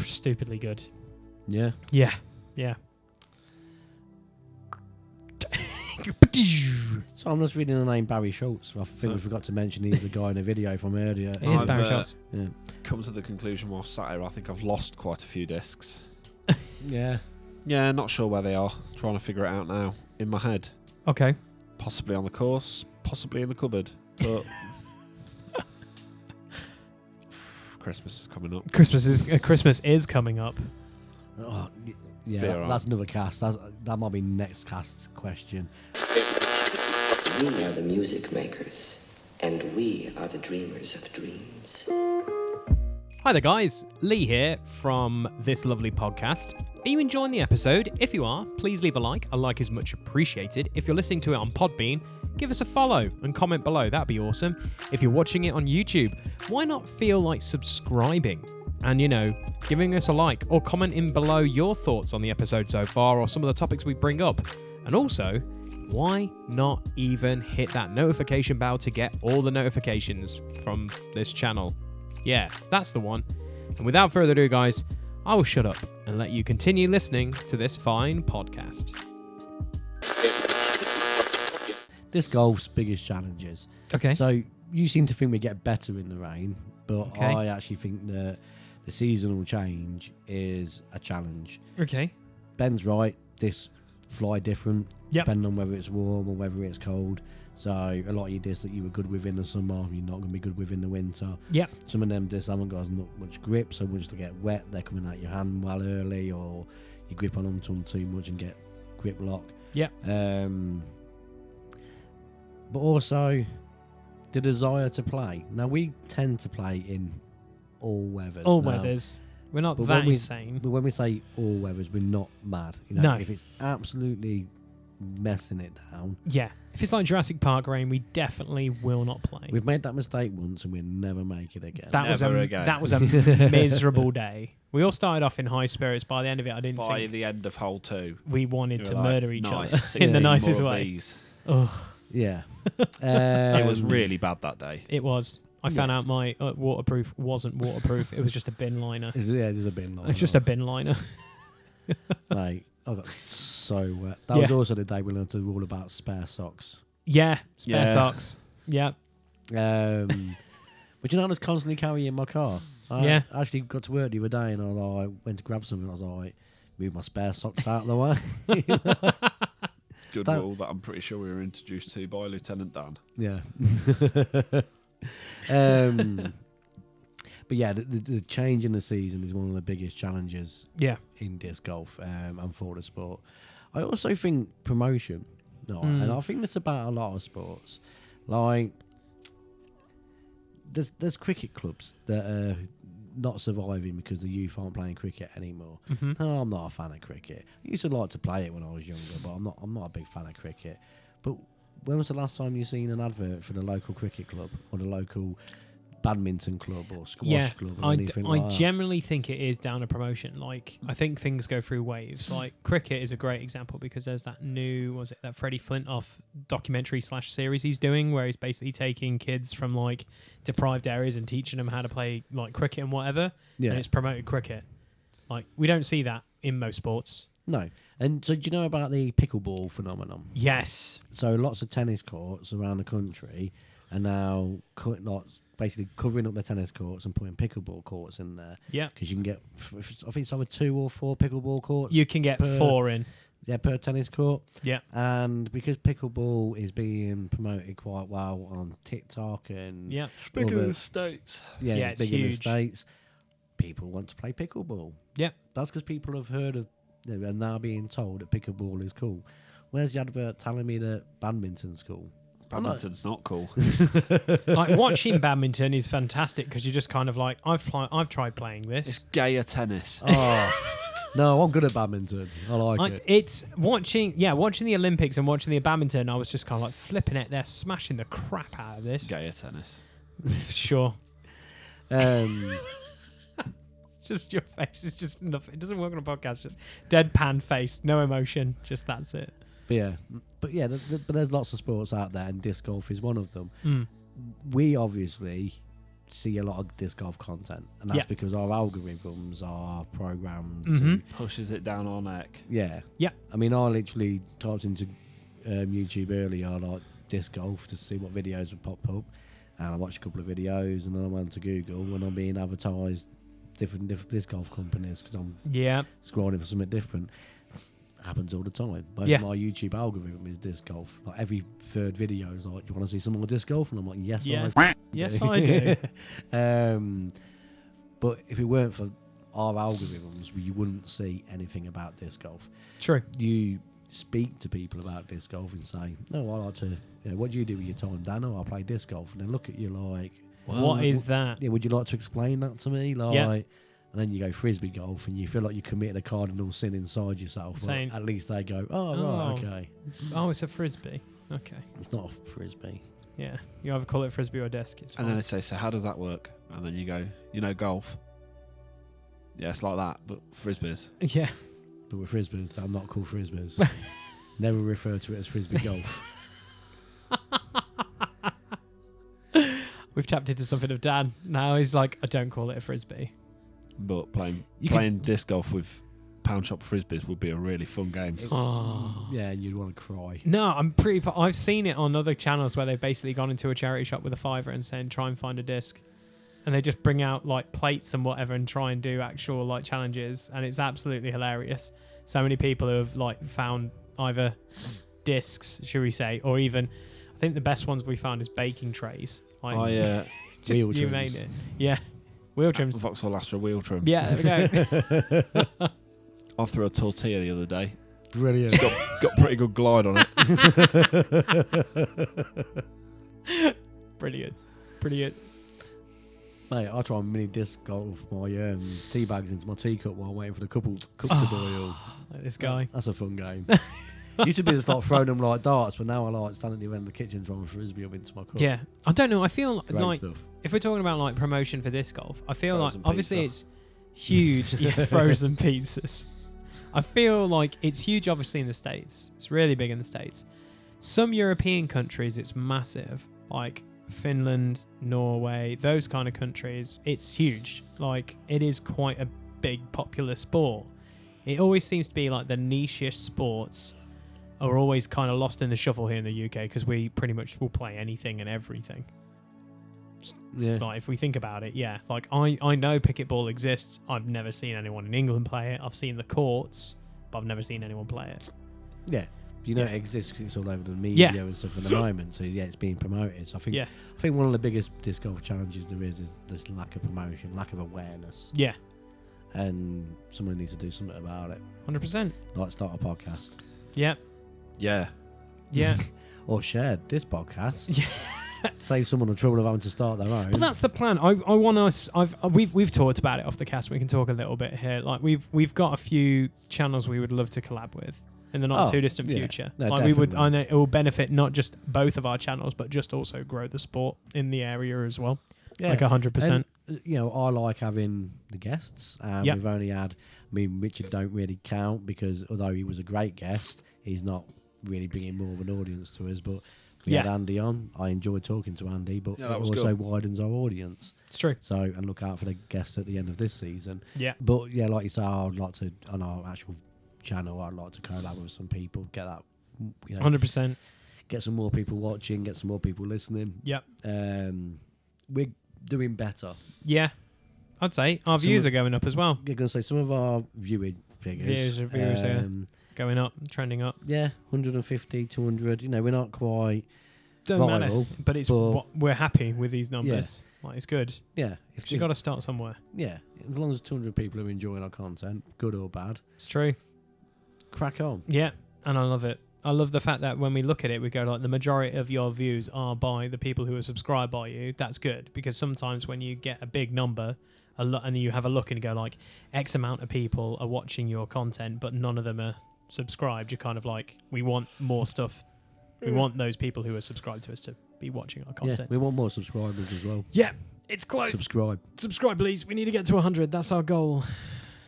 stupidly good. Yeah. Yeah. So I'm just reading the name Barry Schultz. I think we forgot to mention he's the guy in the video from earlier. It is I've, Barry Schultz. Yeah. Come to the conclusion while sat here, I think I've lost quite a few discs. Yeah. Yeah, not sure where they are. Trying to figure it out now in my head. Okay. Possibly on the course, possibly in the cupboard. But Christmas is coming up. Christmas is coming up. Oh, Be yeah, alright. that's another cast. That might be next cast's question. We are the music makers, and we are the dreamers of dreams. Hi there, guys. Lee here from this lovely podcast. Are you enjoying the episode? If you are, please leave a like. A like is much appreciated. If you're listening to it on Podbean, give us a follow and comment below. That'd be awesome. If you're watching it on YouTube, why not feel like subscribing? And, giving us a like or commenting below your thoughts on the episode so far or some of the topics we bring up. And also, why not even hit that notification bell to get all the notifications from this channel? Yeah, that's the one. And without further ado, guys, I will shut up and let you continue listening to this fine podcast. Disc golf's biggest challenges. Okay. So you seem to think we get better in the rain, but Okay. I actually think that the seasonal change is a challenge. Okay. Ben's right. Discs fly different Yep. depending on whether it's warm or whether it's cold. So a lot of your discs that you were good with in the summer, you're not going to be good with in the winter. Yep. Some of them discs haven't got as much grip, so once they get wet, they're coming out your hand well early, or you grip on them too much and get grip lock. Yep. But also the desire to play. Now we tend to play in all weathers. All now, weathers. We're not but that when we- insane. But when we say all weathers, we're not mad. No. If it's absolutely messing it down, Yeah. If it's like Jurassic Park rain, we definitely will not play. we've made that mistake once and we'll never make it again. That Never again. That was a miserable day. We all started off in high spirits. By the end of it, I didn't By think the end of hole 2, we wanted you to were like, murder each nice, other 16 in the nicest more of way. these. Ugh, Yeah. It was really bad that day. it was. I found out my waterproof wasn't waterproof. It was just a bin liner. It's a bin liner. It's just a bin liner. Like, I got so wet. That was also the day we learned the rule about spare socks. Yeah, spare Yeah. socks. Yeah. But you know, I was constantly carrying in my car. I actually got to work the other day and I like, went to grab something. I was like, move my spare socks out of the way. Good rule that I'm pretty sure we were introduced to by Lieutenant Dan. Yeah. But yeah, the change in the season is one of the biggest challenges in disc golf and for the sport. I also think promotion, and I think that's about a lot of sports. Like, there's cricket clubs that are not surviving because the youth aren't playing cricket anymore. No, I'm not a fan of cricket. I used to like to play it when I was younger, but I'm not a big fan of cricket. But when was the last time you seen an advert for the local cricket club or the local badminton club or squash club or anything like that? I generally think it is down to promotion. Like, I think things go through waves. Like, cricket is a great example because there's that new, that Freddie Flintoff documentary/series he's doing where he's basically taking kids from like deprived areas and teaching them how to play like cricket and whatever. Yeah. And it's promoted cricket. Like, we don't see that in most sports. No. And so do you know about the pickleball phenomenon? Yes. So lots of tennis courts around the country are now basically covering up the tennis courts and putting pickleball courts in there. Yeah. Because you can get, I think it's either 2 or 4 pickleball courts. You can get 4 in. Yeah, per tennis court. Yeah. And because pickleball is being promoted quite well on TikTok and... Yeah. It's big in the States. Yeah, it's big huge in the States. People want to play pickleball. Yeah. That's because people have heard of, are now being told that pickleball is cool. Where's the advert telling me that badminton's cool? Badminton's not cool. Like, watching badminton is fantastic because you're just kind of like, I've tried playing this. It's gayer tennis. Oh, no, I'm good at badminton. I like it. It's watching the Olympics and watching the badminton. I was just kind of like flipping it. They're smashing the crap out of this. Gayer tennis. Sure. Just your face. It's just nothing. It doesn't work on a podcast. Just deadpan face, no emotion. Just that's it. But there's lots of sports out there, and disc golf is one of them. We obviously see a lot of disc golf content, and that's because our algorithms are programmed to pushes it down our neck. Yeah. I mean, I literally typed into YouTube earlier like disc golf to see what videos would pop up, and I watched a couple of videos, and then I went to Google when I'm being advertised different disc golf companies because I'm scrolling for something different. Happens all the time. But my YouTube algorithm is disc golf. Like every third video is like, "Do you want to see some more disc golf?" And I'm like, "Yes, I do." But if it weren't for our algorithms, you wouldn't see anything about disc golf. True. You speak to people about disc golf and say, "No, I like to. What do you do with your time, Dan? Oh, I play disc golf." And they look at you like, "What is that? Yeah, would you like to explain that to me?" Like. And then you go frisbee golf, and you feel like you committed a cardinal sin inside yourself. Saying, at least they go, right, okay. Oh, it's a frisbee. Okay. It's not a frisbee. Yeah, you either call it frisbee or disc. It's fine. And then they say, "So how does that work?" And then you go, "Golf." Yeah, it's like that, but frisbees. Yeah. But with frisbees, they're not called frisbees. Never refer to it as frisbee golf. We've tapped into something of Dan. Now he's like, I don't call it a frisbee. But playing disc golf with pound shop frisbees would be a really fun game. Yeah, and you'd want to cry. No, I've seen it on other channels where they've basically gone into a charity shop with a $5 and saying, try and find a disc. And they just bring out like plates and whatever and try and do actual like challenges. And it's absolutely hilarious. So many people who have like found either discs, should we say, or even, I think the best ones we found is baking trays. Like, just wheel you trims. made it. Yeah. Wheel trims. Vauxhall Astra wheel trim. Yeah, there we go. I threw a tortilla the other day. Brilliant. It's got pretty good glide on it. Brilliant. Mate, I try and mini disc golf my tea bags into my teacup while I'm waiting for the cups to boil. Like this guy. That's a fun game. Used to be just like throwing them like darts, but now I like standing at the end of the kitchen throwing a frisbee up into my cup. Yeah. I don't know. I feel Great like stuff. if we're talking about like promotion for disc golf, I feel Frozen like obviously pizza. it's huge. Yeah, frozen pizzas. I feel like it's huge obviously in the States. It's really big in the States. Some European countries it's massive. Like Finland, Norway, those kind of countries, it's huge. Like it is quite a big popular sport. It always seems to be like the niche sports are always kind of lost in the shuffle here in the UK because we pretty much will play anything and everything. Yeah. Like if we think about it, yeah. Like I know picket ball exists. I've never seen anyone in England play it. I've seen the courts, but I've never seen anyone play it. Yeah. You know Yeah. it exists because it's all over the media Yeah. and stuff at the moment. So yeah, it's being promoted. So Yeah. I think one of the biggest disc golf challenges there is this lack of promotion, lack of awareness, Yeah. and someone needs to do something about it. 100%. Like start a podcast Yeah. Yeah. Yeah. or share this podcast. Yeah. Save someone the trouble of having to start their own. But that's the plan. I want us. We've talked about it off the cast. We can talk a little bit here. Like we've got a few channels we would love to collab with in the not too distant yeah. future. No, like we would. definitely. I know it will benefit not just both of our channels, but just also grow the sport in the area as well. Yeah. Like 100%. And, you know, I like having the guests. Yep. We've only had. I mean, Richard don't really count because although he was a great guest, he's not really bringing more of an audience to us. But we had Yeah. Andy on. I enjoyed talking to Andy, but Yeah, it that was also good. widens our audience. It's true. So, and look out for the guests at the end of this season. Yeah. But yeah, like you say, I'd like to on our actual channel. I'd like to collab with some people, get that, you know, 100%. get some more people watching, get some more people listening. Yep. We're doing better. Yeah. I'd say our Some views of- are going up as well. You're going to say some of our viewing figures. Viewers are going up, trending up. Yeah, 150, 200. You know, we're not quite. Don't matter. Viral, But it's but- we're happy with these numbers. Like it's good. Yeah, if You got to start somewhere. yeah, as long as 200 people are enjoying our content, good or bad, It's true. crack on. Yeah, and I love it. I love the fact that when we look at it, we go like the majority of your views are by the people who are subscribed by you. That's good because sometimes when you get a big number, and you have a look and you go like X amount of people are watching your content, but none of them are subscribed. You're kind of like, we want more stuff. We want those people who are subscribed to us to be watching our Yeah, content. we want more subscribers as well. Yeah, it's close. Subscribe. Subscribe, please. We need to get to 100. That's our goal.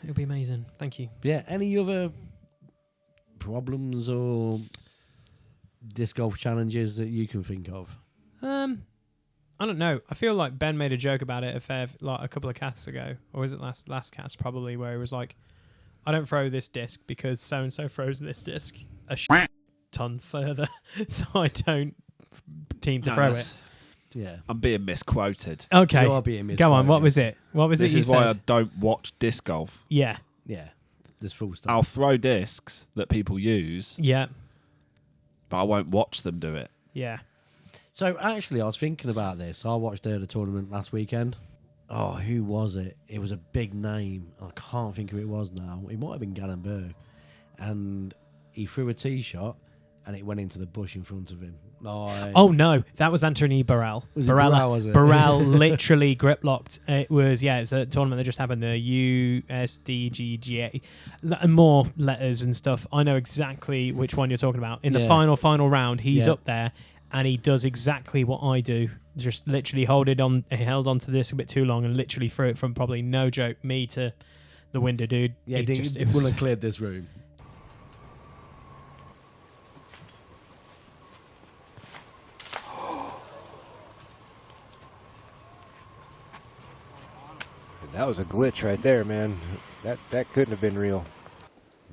It'll be amazing. Thank you. Yeah, any other problems or disc golf challenges that you can think of? I don't know. I feel like Ben made a joke about it a couple of casts ago, or was it last cast probably, where he was like, "I don't throw this disc because so and so throws this disc a ton further, so I don't team to throw it." Yeah. I'm being misquoted. Okay, You are being go on. What misquoted. was it? What was This it you is why I said? don't watch disc golf. Yeah, Yeah. There's full stuff. I'll throw discs that people use, yeah, but I won't watch them do it. yeah. So actually, I was thinking about this. I watched the tournament last weekend. Oh, who was it? It was a big name. I can't think who it was now. It might have been Gallenberg. And he threw a tee shot, and it went into the bush in front of him. Oh no, that was Anthony Burrell. Was it Burrell, was it? Burrell literally grip locked. It was it's a tournament that just happened. The USDGGA, and more letters and stuff. I know exactly which one you're talking about. In the Yeah. final round, he's Yeah. up there and he does exactly what I do. Just literally he held onto this a bit too long and literally threw it from probably no joke me to the window, dude. Yeah, It he just- it wouldn't was- have cleared this room. That was a glitch right there, man. That couldn't have been real.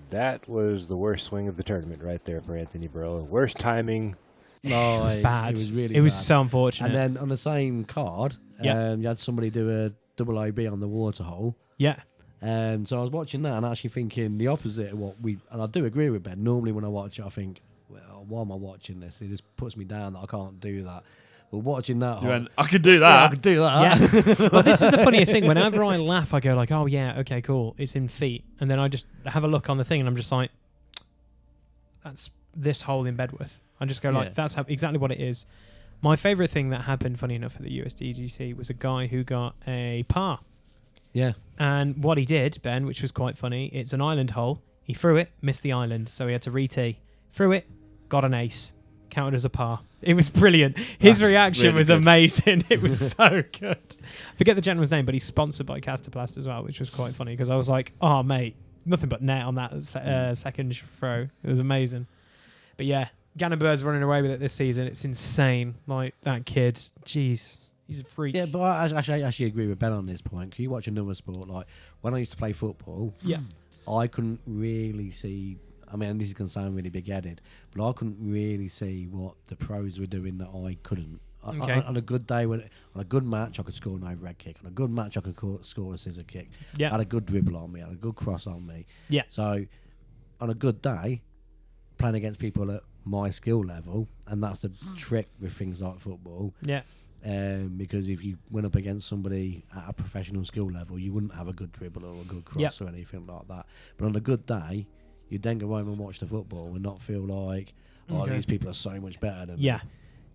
That was the worst swing of the tournament right there for Anthony Burrow. Worst timing. No, it was bad. It was really It was bad. so unfortunate. And then on the same card, Yeah. you had somebody do a double OB on the water hole. yeah. So I was watching that and actually thinking the opposite of what and I do agree with Ben. Normally when I watch it, I think, well, why am I watching this? It just puts me down that I can't do that. But watching that, You went, I could do that. I could do that. Yeah. Well, this is the funniest thing. Whenever I laugh, I go like, "Oh yeah, okay, cool. It's in feet," and then I just have a look on the thing, and I'm just like, "That's this hole in Bedworth." I just go like, Yeah. "That's exactly what it is." My favorite thing that happened, funny enough, at the USDGC was a guy who got a par, Yeah. and what he did, Ben, which was quite funny. It's an island hole. He threw it, missed the island, so he had to re-tee. Threw it, got an ace, counted as a par. It was brilliant. His That's reaction really was good. amazing. It was so good. I forget the gentleman's name, but he's sponsored by Casterplast as well, which was quite funny because I was like, "Oh, mate, nothing but net on that second throw." It was amazing. But yeah, Gannonbur's running away with it this season. It's insane. Like, that kid, jeez, he's a freak. Yeah, but I actually agree with Ben on this point. Can you watch another sport? Like, when I used to play football, Yeah. I couldn't really see. I mean, this is going to sound really big-headed, but I couldn't really see what the pros were doing that I couldn't. Okay. On a good day, on a good match, I could score an overhead kick. On a good match, I could score a scissor kick. Yeah. I had a good dribble on me. I had a good cross on me. Yeah. So, on a good day, playing against people at my skill level, and that's the trick with things like football. Yeah. Because if you went up against somebody at a professional skill level, you wouldn't have a good dribble or a good cross or anything like that. But on a good day, you'd then go home and watch the football and not feel like, these people are so much better than me.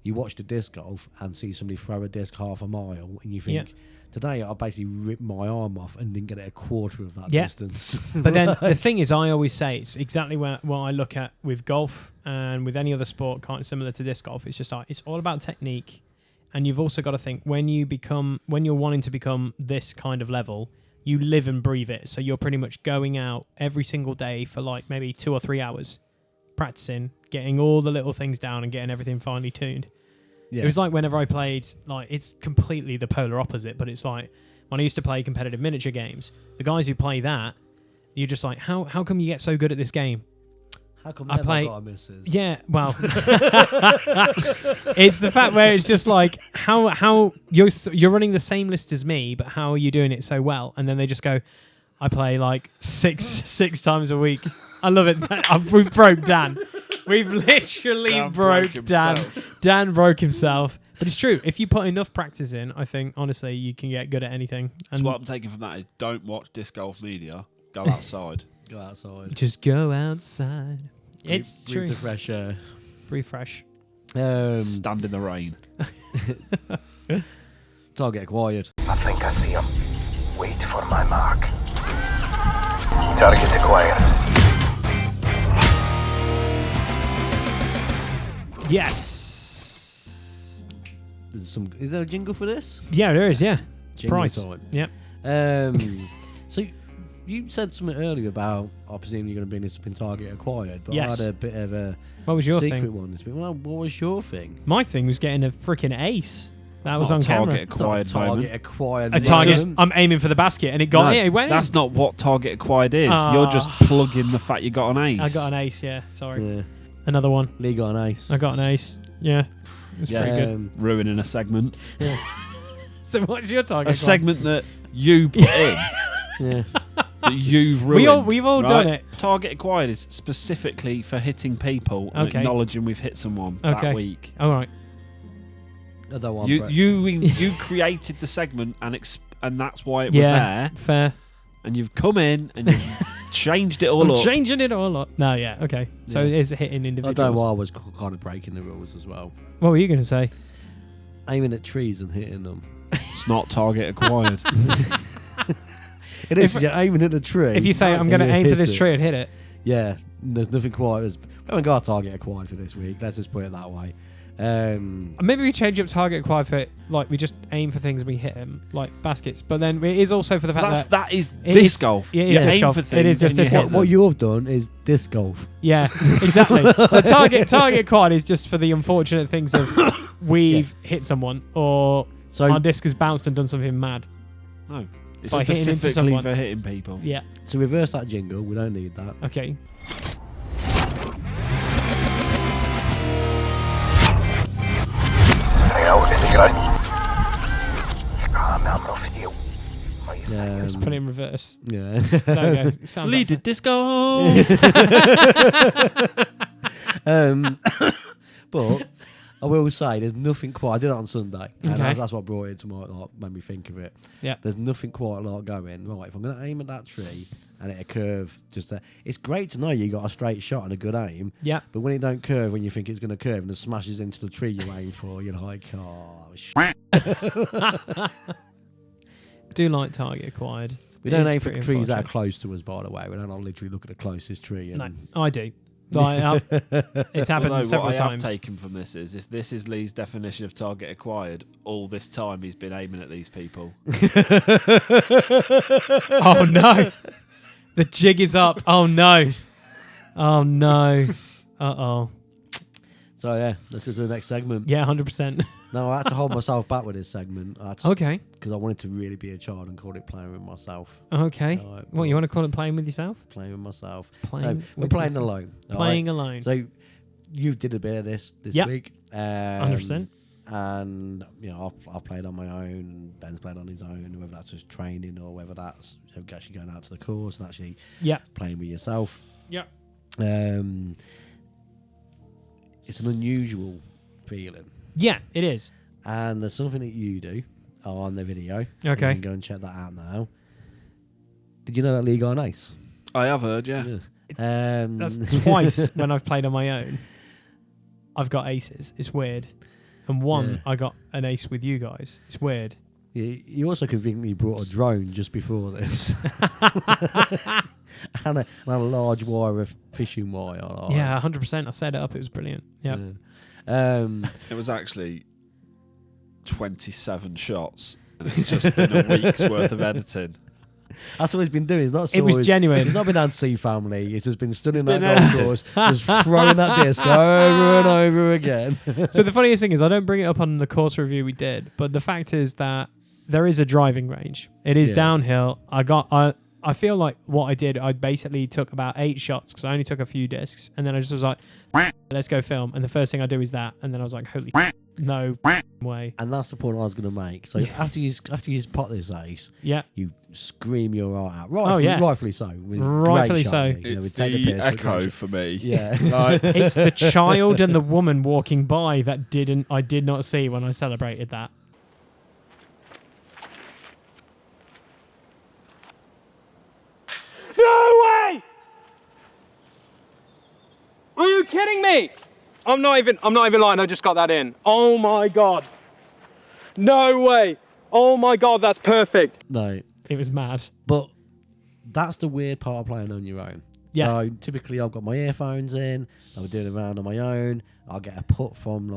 You watch the disc golf and see somebody throw a disc half a mile, and you think, today I basically ripped my arm off and didn't get it a quarter of that distance. But then the thing is, I always say it's exactly what I look at with golf and with any other sport kind of similar to disc golf. It's just like, it's all about technique. And you've also got to think, when you're wanting to become this kind of level, you live and breathe it. So you're pretty much going out every single day for like maybe 2 or 3 hours, practicing, getting all the little things down and getting everything finely tuned. Yeah. It was like whenever I played, like, it's completely the polar opposite, but it's like when I used to play competitive miniature games, the guys who play that, you're just like, how come you get so good at this game? How come I play? Got a missus? Yeah, well, it's the fact where it's just like, how you're running the same list as me, but how are you doing it so well? And then they just go, I play like six times a week. I love it. We broke Dan. We've literally broke Dan. Dan broke himself. But it's true. If you put enough practice in, I think, honestly, you can get good at anything. And so what I'm taking from that is, don't watch disc golf media. Go outside. Go outside. Just go outside. It's true. Breathe the fresh air. Breathe fresh. Stand in the rain. Target acquired. I think I see him. Wait for my mark. Target acquired. Yes. Is there a jingle for this? Yeah, there is. Yeah, it's Jingle price. time. Yep. So you said something earlier about, I presume you're going to bring this up in Target Acquired, but Yes. I had a bit of a What was your secret thing? one this week. Well, what was your thing? My thing was getting a freaking ace. That It's was not on a Target camera. acquired Target moment. Acquired. A target. moment. I'm aiming for the basket, and it got it. It went That's in. not what Target acquired is. Ah. You're just plugging the fact you got an ace. I got an ace. Yeah, sorry. Yeah. Another one. Lee got an ace. I got an ace. Yeah, it was pretty good. Ruining a segment. So what's your target? A segment that you put in. Yeah. That you've ruined. We've all done it. Target acquired is specifically for hitting people and Okay. acknowledging we've hit someone Okay. that week. All right. I don't want You created the segment and that's why it was there. Fair. And you've come in and you've changed it all I'm up. changing it all up. No, yeah, okay. So Yeah. it is hitting I individuals. don't know why I was kind of breaking the rules as well. What were you going to say? Aiming at trees and hitting them. It's not Target acquired. It is. You're aiming at the tree. If you say, I'm going to aim for this tree and hit it. Yeah, there's nothing quite as... We haven't got a Target acquired for this week. Let's just put it that way. Maybe we change up target acquired for, like, we just aim for things and we hit them, like baskets. But then it is also for the fact that is it disc is- golf. it is You disc aim golf. for It things is just and you disc hit golf. What them. you've done is disc golf. Yeah, exactly. So target acquired is just for the unfortunate things of we've hit someone or our disc has bounced and done something mad. No. It's By hitting into specifically someone. for hitting people. Yeah. So reverse that jingle. We don't need that. Okay. Let's put it in reverse. Yeah. There we go. Sounds Lead like it disco. But I will say there's nothing quite... I did it on Sunday. And Okay. that's what brought it to my... Like, made me think of it. Yeah. There's nothing quite like going, right, if I'm going to aim at that tree and it a curve just there... It's great to know you got a straight shot and a good aim. Yeah. But when it don't curve when you think it's going to curve and it smashes into the tree you aim for, you're like, oh, Do like target acquired. We It don't is aim for pretty trees that are unfortunate. close to us, by the way. We don't literally look at the closest tree. And No, I do. Like, it's happened Although several what I have times. taken from this is, if this is Lee's definition of target acquired, all this time he's been aiming at these people. Oh no, the jig is up. Oh no, oh no. Uh oh. So yeah, let's go to the next segment. Yeah, 100%. No, I had to hold myself back with this segment. Okay. Because I wanted to really be a child and call it playing with myself. Okay. All right, What, you want to call it playing with yourself? Playing with myself. Playing No, we're with playing yourself. alone. all Playing right? alone. So you did a bit of this Yep. week. 100%. And I've played on my own. Ben's played on his own. Whether that's just training or whether that's actually going out to the course and actually playing with yourself. Yeah. It's an unusual feeling. Yeah, it is. And there's something that you do on the video. Okay. You can go and check that out now. Did you know that League on Ace? I have heard, yeah. That's twice when I've played on my own. I've got aces. It's weird. And one, I got an ace with you guys. It's weird. You also conveniently brought a drone just before this. and a large wire of fishing wire. Yeah, 100%. I set it up. It was brilliant. Yep. It was actually 27 shots. And it's just been a week's worth of editing. That's what he's been doing. It was genuine. He's not been anti family. He's just been stood in that golf course, just throwing that disc over and over again. So the funniest thing is, I don't bring it up on the course review we did, but the fact is that there is a driving range. It is downhill. I feel like what I did, I basically took about 8 shots because I only took a few discs, and then I just was like, let's go film. And the first thing I do is that, and then I was like, holy no way. And that's the point I was going to make. So after you pot this ace, you scream your heart out. Rightfully so. Rightfully so. It's the echo for me. Yeah. It's the child and the woman walking by that I did not see when I celebrated that. No way! Are you kidding me? I'm not even lying. I just got that in. Oh my god. No way. Oh my god, that's perfect. No. It was mad. But that's the weird part of playing on your own. Yeah. So typically I've got my earphones in, I'll be doing a round on my own, I'll get a putt from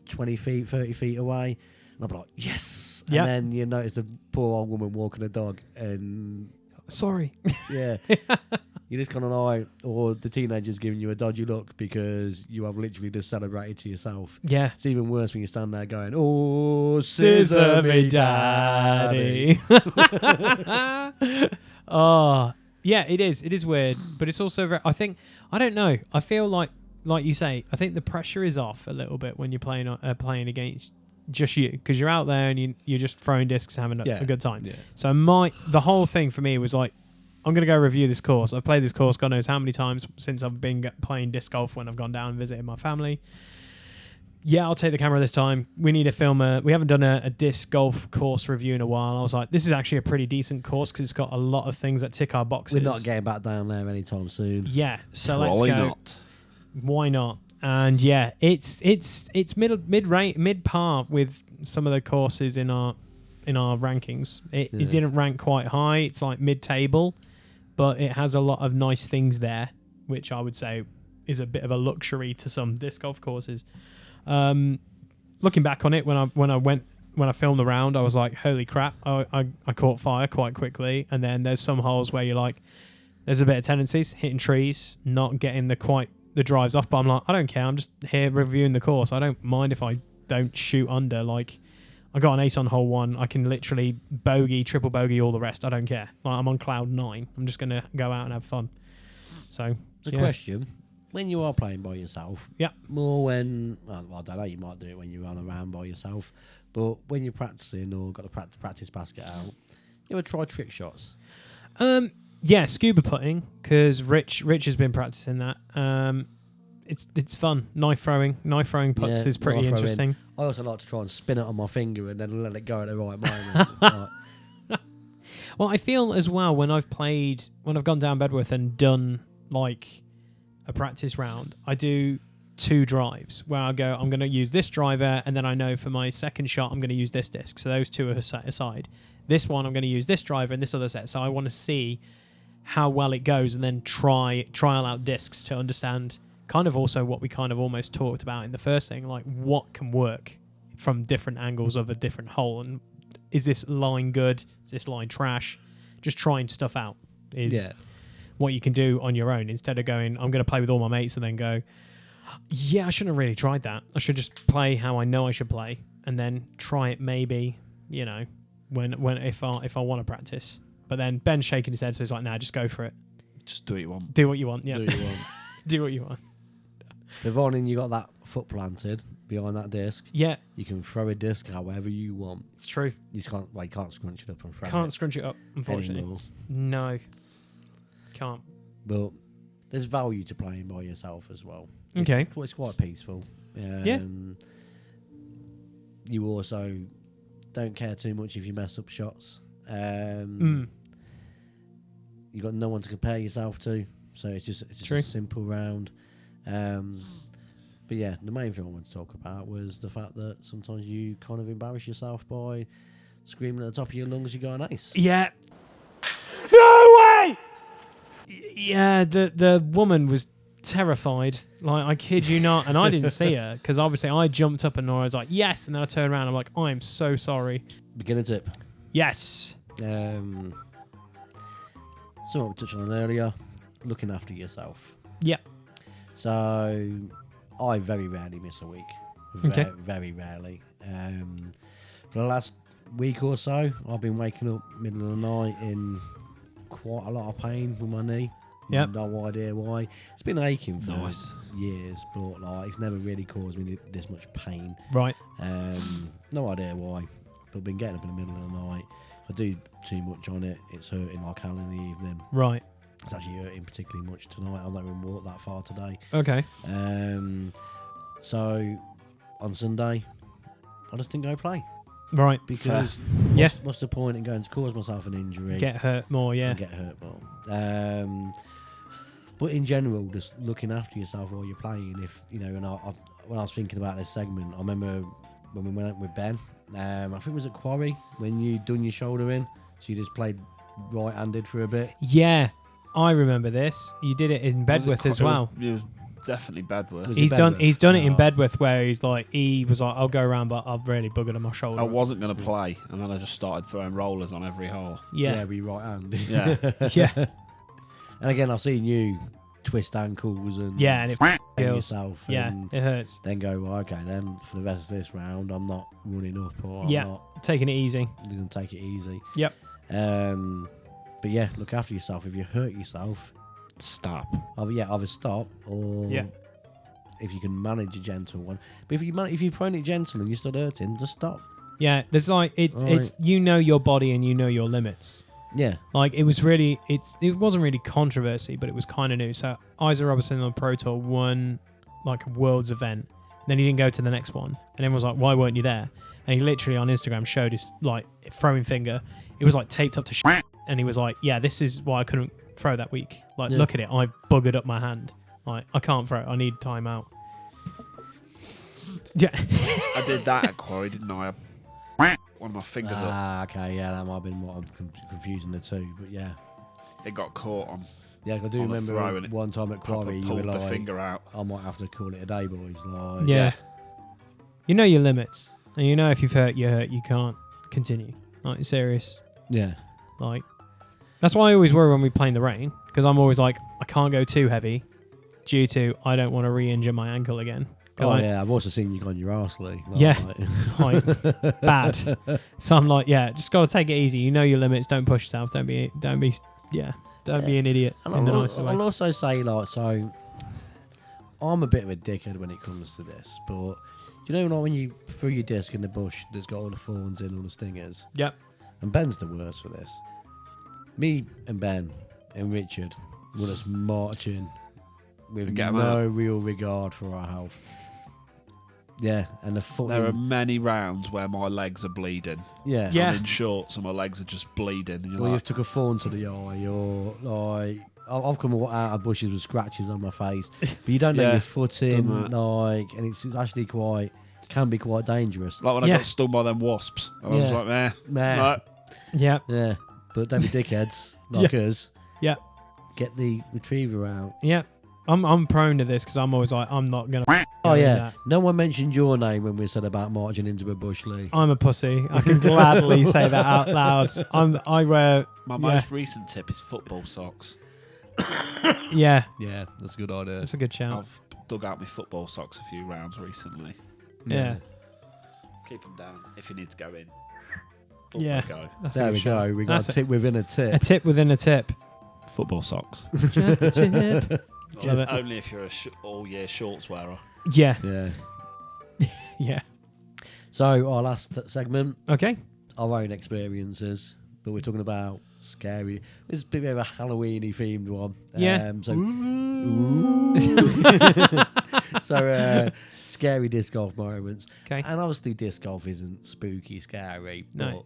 20 feet, 30 feet away, and I'll be like, yes! Yeah. And then you notice a poor old woman walking a dog and... Sorry. Yeah. You're just kind of like, or the teenager's giving you a dodgy look because you have literally just celebrated to yourself. Yeah. It's even worse when you stand there going, oh, scissor me daddy. Oh, yeah, it is. It is weird, but it's also very, I don't know. I feel like you say, I think the pressure is off a little bit when you're playing against just you, because you're out there and you're just throwing discs and having a good time. Yeah. So the whole thing for me was like, I'm going to go review this course. I've played this course God knows how many times since I've been playing disc golf when I've gone down and visited my family. Yeah, I'll take the camera this time. We need to film we haven't done a disc golf course review in a while. I was like, this is actually a pretty decent course because it's got a lot of things that tick our boxes. We're not getting back down there anytime soon. Yeah, so Probably let's go. not. Why not? And yeah, it's mid par with some of the courses in our rankings. It didn't rank quite high. It's like mid-table, but it has a lot of nice things there, which I would say is a bit of a luxury to some disc golf courses. Looking back on it, when I filmed the round, I was like, holy crap, I caught fire quite quickly. And then there's some holes where you're like, there's a bit of tendencies, hitting trees, not getting the drives off, but I'm like, I don't care. I'm just here reviewing the course. I don't mind if I don't shoot under. Like, I got an ace on hole 1. I can literally bogey, triple bogey, all the rest. I don't care. Like, I'm on cloud 9. I'm just going to go out and have fun. So, The question, when you are playing by yourself, more when, well, I don't know, you might do it when you run around by yourself, but when you're practicing or got a practice basket out, you ever try trick shots? Yeah, scuba putting, because Rich has been practicing that. It's fun. Knife throwing putts is pretty interesting. I also like to try and spin it on my finger and then let it go at the right moment. Well, I feel as well when I've gone down Bedworth and done like a practice round, I do 2 drives where I go, I'm going to use this driver, and then I know for my second shot I'm going to use this disc. So those 2 are set aside. This one I'm going to use this driver and this other set. So I want to see how well it goes and then trial out discs to understand kind of also what we kind of almost talked about in the first thing, like what can work from different angles of a different hole, and is this line good, is this line trash? Just trying stuff out is what you can do on your own instead of going, I'm going to play with all my mates and then go, Yeah, I shouldn't have really tried that. I should just play how I know I should play, and then try it maybe, you know, when if I want to practice. But then Ben's shaking his head, so he's like, "Nah, just go for it. Just do what you want. Do what you want. Yeah, Do what you want. do what you want." Providing you got that foot planted behind that disc, Yeah, you can throw a disc out wherever you want. it's true. You just can't, well, you can't scrunch it up and throw Can't it scrunch it up, unfortunately. anymore. No, can't. But there's value to playing by yourself as well. Okay. It's quite peaceful. Yeah. You also don't care too much if you mess up shots. Mm. You've got no one to compare yourself to, so it's just True. a simple round. But yeah, the main thing I wanted to talk about was the fact that sometimes you kind of embarrass yourself by screaming at the top of your lungs you got an ace. Yeah. No way! Yeah, the woman was terrified. Like, I kid you not. And I didn't see her because obviously I jumped up and I was like, yes. And then I turned around and I'm like, I'm so sorry. Beginner tip. Yes. Something we touched on earlier, looking after yourself. Yep. So I very rarely miss a week. Okay. Very rarely. For the last week or so, I've been waking up middle of the night in quite a lot of pain with my knee. Yep. No idea why. It's been aching for Nice. years, but like it's never really caused me this much pain. Right. No idea why. But I've been getting up in the middle of the night. If I do too much on it, it's hurting like hell in the evening. Right. It's actually hurting particularly much tonight. I've not even walked that far today. Okay. So on Sunday, I just didn't go play Right. because Yeah. what's the point in going to cause myself an injury? Get hurt more, yeah. And get hurt more. But in general, just looking after yourself while you're playing. If you know, and when I was thinking about this segment, I remember when we went out with Ben. I think it was at Quarry when you done your shoulder in, so you just played right-handed for a bit. Yeah. I remember this. You did it in Bedworth as well. It was definitely Bedworth. Was it He's Bedworth? done it in Oh. Bedworth where he was like, I'll go around, but I've really buggered on my shoulder. I wasn't going to play, and then I just started throwing rollers on every hole. Yeah. with your right hand. Yeah. Yeah. And again, I've seen you twist ankles and Yeah, and it hurt feels. yourself. Yeah, and it hurts. then go, well, okay, then for the rest of this round, I'm not running up or I'm Yeah. not Taking it easy. going to take it easy. Yep. But yeah, look after yourself. If you hurt yourself, Stop. either stop or Yeah. if you can manage a gentle one. But if you're throwing it gentle and you're still hurting, just stop. Yeah, there's like it's you know your body and you know your limits. Yeah. Like it wasn't really controversy, but it was kind of new. So Isaac Robertson on Pro Tour won like a Worlds event, then he didn't go to the next one, and everyone was like, "Why weren't you there?" And he literally on Instagram showed his like throwing finger. It was like taped up to shit, and he was like, "Yeah, this is why I couldn't throw that week. Like, Yeah. look at it, I've buggered up my hand. Like, I can't throw it. I need time out." Yeah. I did that at Quarry, didn't I? One of my fingers up. Okay, yeah, that might have been what I'm confusing the two, but yeah. It got caught on. Yeah, I do On the remember throw and it one time at Quarry, you were pulled the like, finger out. I might have to call it a day, boys. Like, Yeah. You know your limits. And you know if you've hurt, you can't continue. Like, serious. Yeah. Like, that's why I always worry when we play in the rain. Because I'm always like, I can't go too heavy due to I don't want to re-injure my ankle again. Oh, yeah, I've also seen you on your arse, Lee. Yeah. Like, bad. So I'm like, yeah, just got to take it easy. You know your limits. Don't push yourself. Don't be an idiot. And in the I'll, nice way. I'll also say, like, so I'm a bit of a dickhead when it comes to this, but you know, like when you throw your disc in the bush that's got all the thorns in, all the stingers? Yep. And Ben's the worst for this. Me and Ben and Richard were just marching with Get 'em no out. real regard for our health. Yeah, and the fucking... There are many rounds where my legs are bleeding. Yeah. Yeah. I'm in shorts and my legs are just bleeding. And you're Or like, you've took a thorn to the eye, or like I've come out of bushes with scratches on my face, but you don't know Yeah, your footing, done that. like, and it's actually can be quite dangerous. like when I Yeah. got stung by them wasps. And I was Yeah. like, meh. Nah. No. Yeah. Yeah, but don't be dickheads like us. Yeah. Get the retriever out. Yeah. I'm prone to this because I'm always like, I'm not going to. Oh yeah, no one mentioned your name when we said about marching into a bush, Lee. I'm a pussy. I can gladly say that out loud. I wear. My Yeah. most recent tip is football socks. Yeah. Yeah, that's a good idea. That's a good shout. I've dug out my football socks a few rounds recently. Yeah. Keep them down if you need to go in. Up Yeah. they go. That's a There good we shout. go. We got That's a tip within a a tip. tip within a tip. Football socks. Just a tip. Love it. Only if you're a all year shorts wearer. Yeah. Yeah. Yeah. So our last segment, Okay. our own experiences, but we're talking about scary. This is a bit of a Halloweeny themed one. Yeah. So scary disc golf moments. Okay. And obviously disc golf isn't spooky, scary, but No.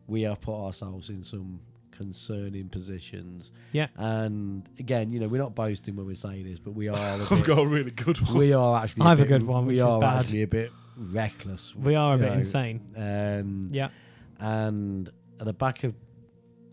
we have put ourselves in some concerning positions. Yeah. And again, you know, we're not boasting when we say this, but we are. I've got a really good one. We are actually. I have a bit- good one, which We is are bad. actually a bit reckless. We are a you bit know. insane. Yeah. Yeah. And at the back of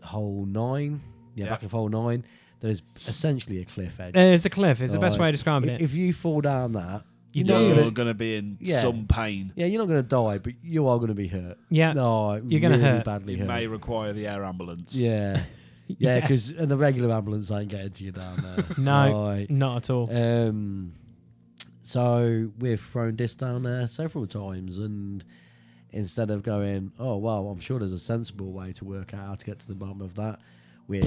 hole 9, back of hole 9, there's essentially a cliff edge. There's a cliff. It's the best way Right. of describing it. If you fall down that, You you're not do. You're gonna- going to be in Yeah. some pain. yeah, you're not going to die, but you are going to be hurt. Yeah. No, You're gonna really hurt. badly You hurt. may require the air ambulance. Yeah. Yeah, Yes. because the regular ambulance ain't getting to you down there. No. Right. Not at all. So we've thrown this down there several times, and instead of going, oh well, I'm sure there's a sensible way to work out how to get to the bottom of that, we've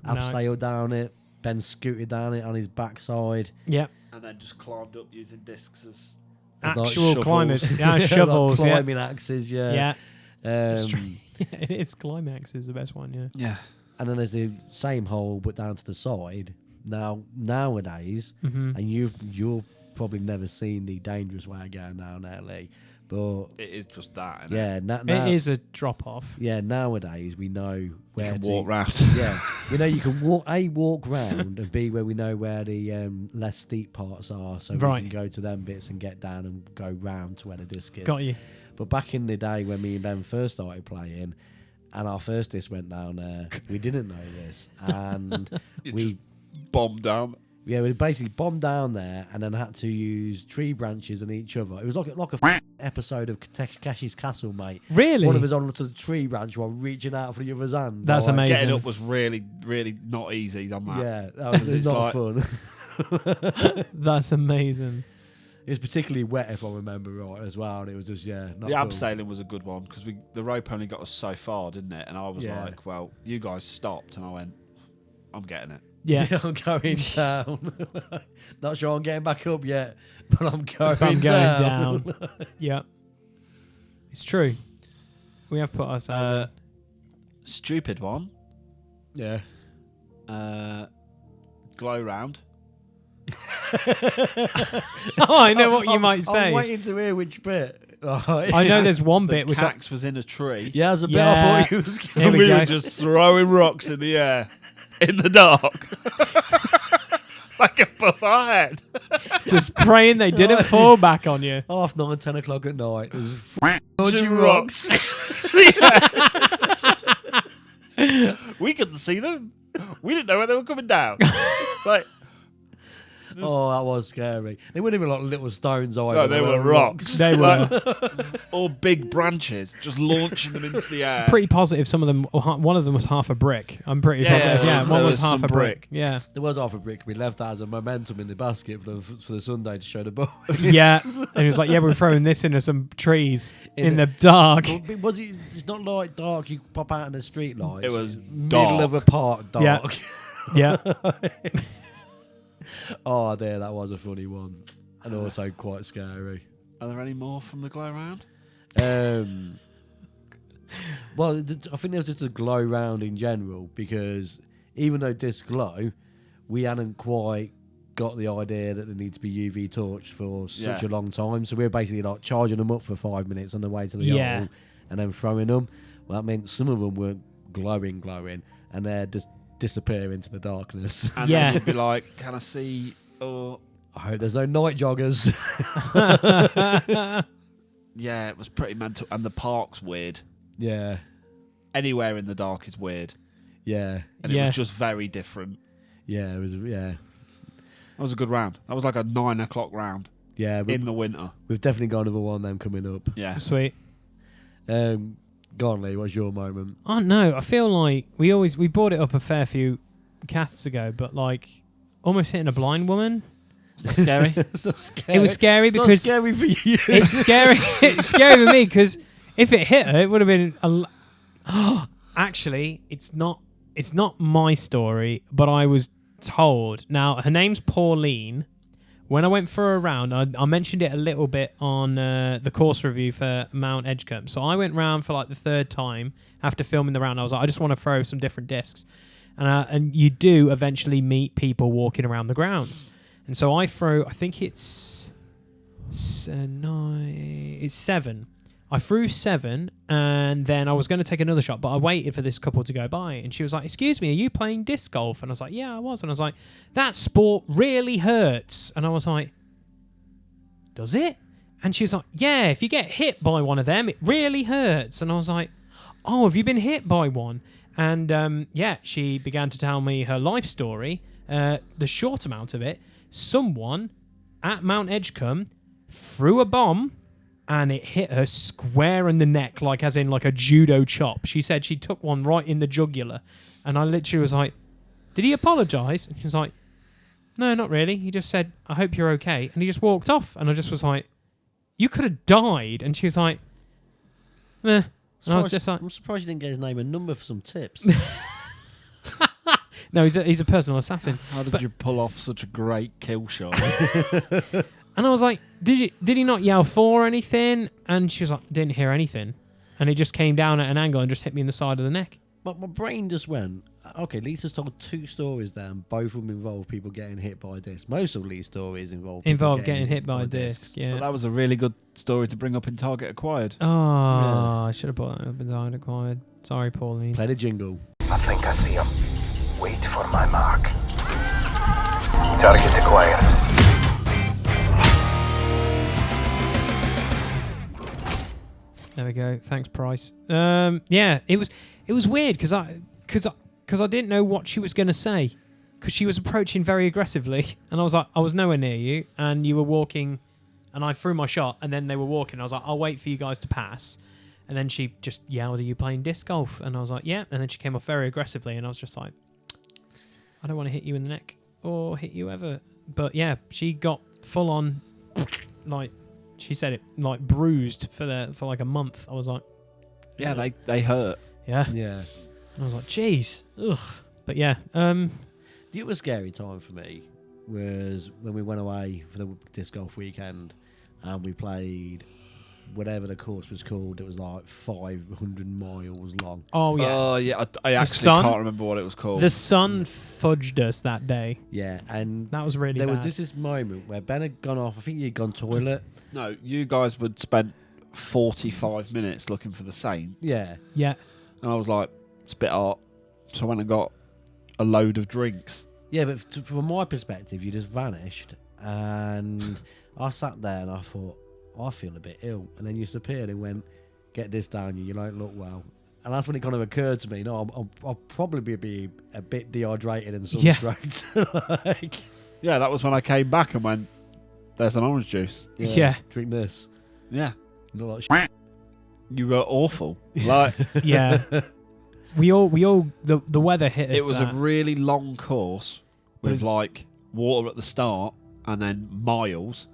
abseiled down it. Ben scooted down it on his backside. Yeah. And then just climbed up using discs as Actual shovels. climbers. Yeah, shovels. Like Yeah. climbing axes. Yeah. Yeah. Um, It is. Climax is the best one. Yeah. yeah. and then there's the same hole but down to the side. Nowadays, Mm-hmm. and you've probably never seen the dangerous way of going down there, Lee. But It is just that. Isn't yeah, It is a drop off. Yeah, nowadays we know You where can to walk round. Yeah, we know you can walk round, and B, where we know where the less steep parts are, so Right. we can go to them bits and get down and go round to where the disc is. Got you. But back in the day when me and Ben first started playing, and our first disc went down there, we didn't know this, and we bombed down. we basically bombed down there, and then had to use tree branches on each other. It was like a episode of Takeshi's Castle, mate. Really? One of us onto the tree branch while reaching out for the other's hand. That's Like, amazing. Getting up was really, really not easy on that. Yeah, that was It's not like- fun. That's amazing. It was particularly wet, if I remember right, as well. And it was just not The cool. abseiling was a good one because the rope only got us so far, didn't it? And I was Yeah. like, well, you guys stopped. And I went, I'm getting it. Yeah. I'm going down. Not sure I'm getting back up yet, but I'm going, I'm going down. down. Yeah. It's true. We have put ourselves in. Stupid one. Yeah. Glow round. Oh, I know what you might I'm say. waiting to hear which bit. I know there's one The bit which I, cax was in a tree. Yeah, there's a bit Yeah. I thought you was Here And we we go. were just throwing rocks in the air in the dark. Like above our head. just praying they didn't fall back on you. 9:30, 10 o'clock at night. There's Dodgy rocks. We couldn't see them. We didn't know where they were coming down. Like, Oh, that was scary. They weren't even like little stones either. no, they were rocks. They were Or big branches, just launching them into the air. pretty positive. Some of them, one of them was half a brick. I'm pretty Yeah, positive. Yeah, there one was was half some a brick. brick. Yeah, There was half a brick. We left that as a momentum in the basket for the Sunday to show the ball. yeah. And he was like, "Yeah, we're throwing this into some trees in the- the dark." Was it? It's not like dark. You pop out in the street lights. It was middle of a dark. park, Yeah. dark. Yeah, Oh, there, that was a funny one, and also quite scary. Are there any more from the glow round? Well, I think there was just a glow round in general, because even though disc glow, we hadn't quite got the idea that they need to be UV torched for such Yeah. a long time. So we were basically like charging them up for 5 minutes on the way to the Yeah. hole and then throwing them. Well, that meant some of them weren't glowing, and they'd just disappear into the darkness. And Yeah. then you'd be like, can I see? Or I hope there's no night joggers. yeah, it was pretty mental. And the park's weird. Yeah, Anywhere in the dark is weird. yeah, And it Yeah. was just very different. yeah. It was, That was a good round. That was like a 9 o'clock round yeah. in the winter. We've definitely got another one of them coming up. Yeah. sweet. Go on, Lee. What's your moment? Oh no, I feel like we brought it up a fair few casts ago, but like almost hitting a blind woman. Is that scary? It's not scary. It was scary It's because not scary for you. it's scary. It's scary for me because if it hit her, it would have been. Actually, it's not. It's not my story, but I was told. Now her name's Pauline. When I went for a round, I mentioned it a little bit on the course review for Mount Edgecombe. So I went round for like the third time after filming the round. I was like, I just want to throw some different discs, and you do eventually meet people walking around the grounds. And so I threw. I think it's 7. I threw 7, and then I was going to take another shot, but I waited for this couple to go by, and she was like, "Excuse me, are you playing disc golf?" And I was like, "Yeah, I was." And I was like, "That sport really hurts." And I was like, "Does it?" And she was like, "Yeah, if you get hit by one of them, it really hurts." And I was like, "Oh, have you been hit by one?" And yeah, she began to tell me her life story. The short amount of it, someone at Mount Edgecombe threw a bomb, and it hit her square in the neck, like as in like a judo chop. She said she took one right in the jugular. And I literally was like, "Did he apologise?" And he was like, "No, not really. He just said, 'I hope you're okay.'" And he just walked off. And I just was like, "You could have died." And she was like, "Meh." And I was just like, I'm surprised you didn't get his name and number for some tips. no, he's a personal assassin. How did you pull off such a great kill shot? And I was like, did he not yell for anything? And she was like, "Didn't hear anything." And it just came down at an angle and just hit me in the side of the neck. But my brain just went, okay, Lisa's told 2 stories there, and both of them involve people getting hit by a disc. Most of Lisa's stories involve people Getting hit by a disc. Yeah. But that was a really good story to bring up in Target Acquired. Oh, I should have brought that up in Target Acquired. Sorry, Pauline. Play the jingle. I think I see him. Wait for my mark. Target acquired. There we go. Thanks, Price. Yeah, it was weird because I didn't know what she was going to say, because she was approaching very aggressively, and I was like, I was nowhere near you, and you were walking, and I threw my shot, and then they were walking. I was like, I'll wait for you guys to pass, and then she just yelled, "Are you playing disc golf?" And I was like, "Yeah," and then she came off very aggressively, and I was just like, I don't want to hit you in the neck or hit you ever. But yeah, she got full on, like. She said it like bruised for like a month. I was like, yeah, they hurt. Yeah. Yeah. And I was like, jeez. Ugh. But yeah. The other scary time for me was when we went away for the disc golf weekend and we played whatever the course was called. It was like 500 miles long. Oh, yeah. Oh, yeah. I actually sun? can't remember what it was called. The sun fudged us that day. Yeah, and That was really there bad. was just this moment where Ben had gone off. I think he'd gone toilet. No, you guys would spend 45 minutes looking for the Saints. Yeah. Yeah. And I was like, it's a bit hot. So I went and got a load of drinks. Yeah, but from my perspective, you just vanished. And I sat there and I thought, I feel a bit ill. And then you disappeared and went, "Get this down you don't look well." And that's when it kind of occurred to me, no, I'll probably be a bit dehydrated and sunstroked. Like, Yeah, that was when I came back and went, there's an orange juice. Yeah. Drink this. Yeah. You look like You were awful. Like, Yeah. we all the weather hit us. it was a really long course with like water at the start and then miles.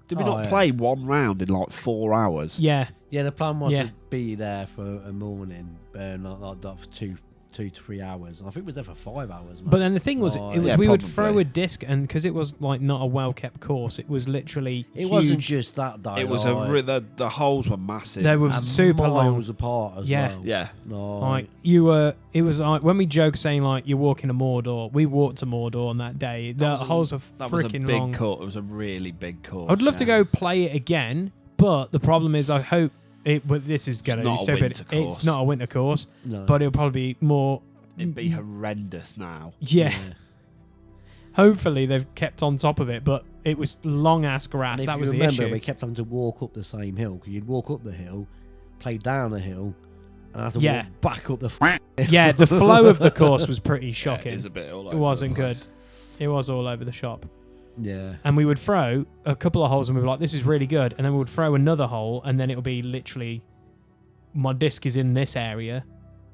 Did we not play one round in like 4 hours? Yeah. Yeah, the plan was Yeah. to be there for a morning, not that for 2 to 3 hours. And I think we was there for 5 hours. But then the thing was, Oh, it was yeah, we would probably. throw a disc, and because it was like not a well kept course, it was literally it huge. wasn't just that though. It was like, the holes were massive. They were and super long. miles apart as Yeah. well. Yeah. No, Like it was like when we joke saying like you're walking to Mordor. We walked to Mordor on that day. The holes were That was a freaking big long. course. It was a really big course. I'd love to yeah. go play it again, but the problem is I hope it. Well, this is gonna be not a stupid. winter course. It's not a winter course, no. but it'll probably be more. It'd be horrendous now. Yeah. Hopefully they've kept on top of it, but it was long ass And grass. if That you was the remember, issue. we kept having to walk up the same hill because you'd walk up the hill, play down the hill, and have to Yeah. walk back up the. Yeah, the flow of the course was pretty shocking. It is a bit all over It wasn't the good. place. It was all over the shop. Yeah. And we would throw a couple of holes and we were like, this is really good. And then we would throw another hole and then it would be literally, my disc is in this area,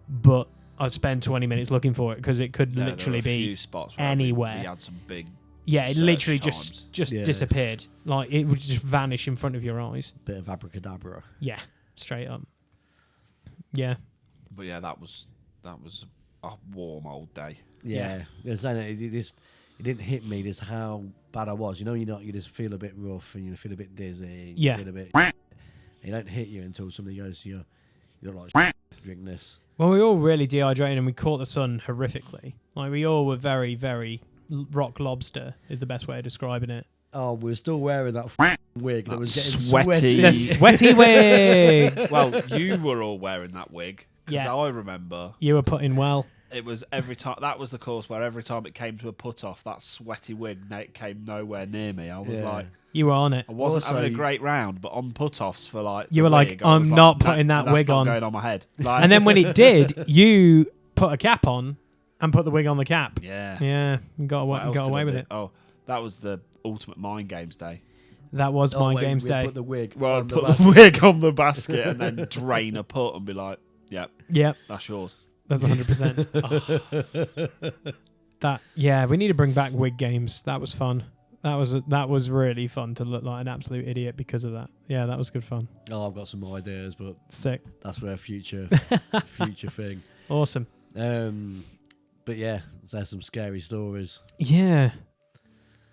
but I'd spend 20 minutes looking for it because it could Yeah, there literally were a be few spots where anywhere. We had some big Yeah, it Search literally times. just Yeah. disappeared. Like it would just vanish in front of your eyes. Bit of abracadabra. Yeah, straight up. Yeah. But yeah, that was a warm old day. Yeah, it didn't hit me just how bad I was. You know, you just feel a bit rough and you feel a bit dizzy. And Yeah. You feel a bit. It don't hit you until somebody goes to you. You look like drink this. Well, we all really dehydrated and we caught the sun horrifically. Like we all were very, very rock lobster is the best way of describing it. Oh, we're still wearing that wig that was getting sweaty. The sweaty wig. Well, you were all wearing that wig because Yeah. I remember You were putting well. it was every time. That was the course where every time it came to a put off, that sweaty wig came nowhere near me. I was Yeah. like, You were on it. I wasn't Also, having a great round, but on put offs for like You the were like, wig, I I'm was not "Nah, putting that that's wig not on." going on my head. Like, And then when it did, you put a cap on and put the wig on the cap. yeah, Yeah, you got What else got did away I with do? it. Oh, that was the ultimate mind games day. That was Oh, my wait, games we day. Put the wig. Well, on I'd the put basket. the wig on the basket and then drain a put and be like, "Yep, Yep, that's yours." that's 100%. That we need to bring back wig games. That was fun. That was really fun to look like an absolute idiot because of that. Yeah, that was good fun. Oh, I've got some more ideas, but Sick. that's for a future thing. Awesome. But yeah, there's some scary stories. Yeah.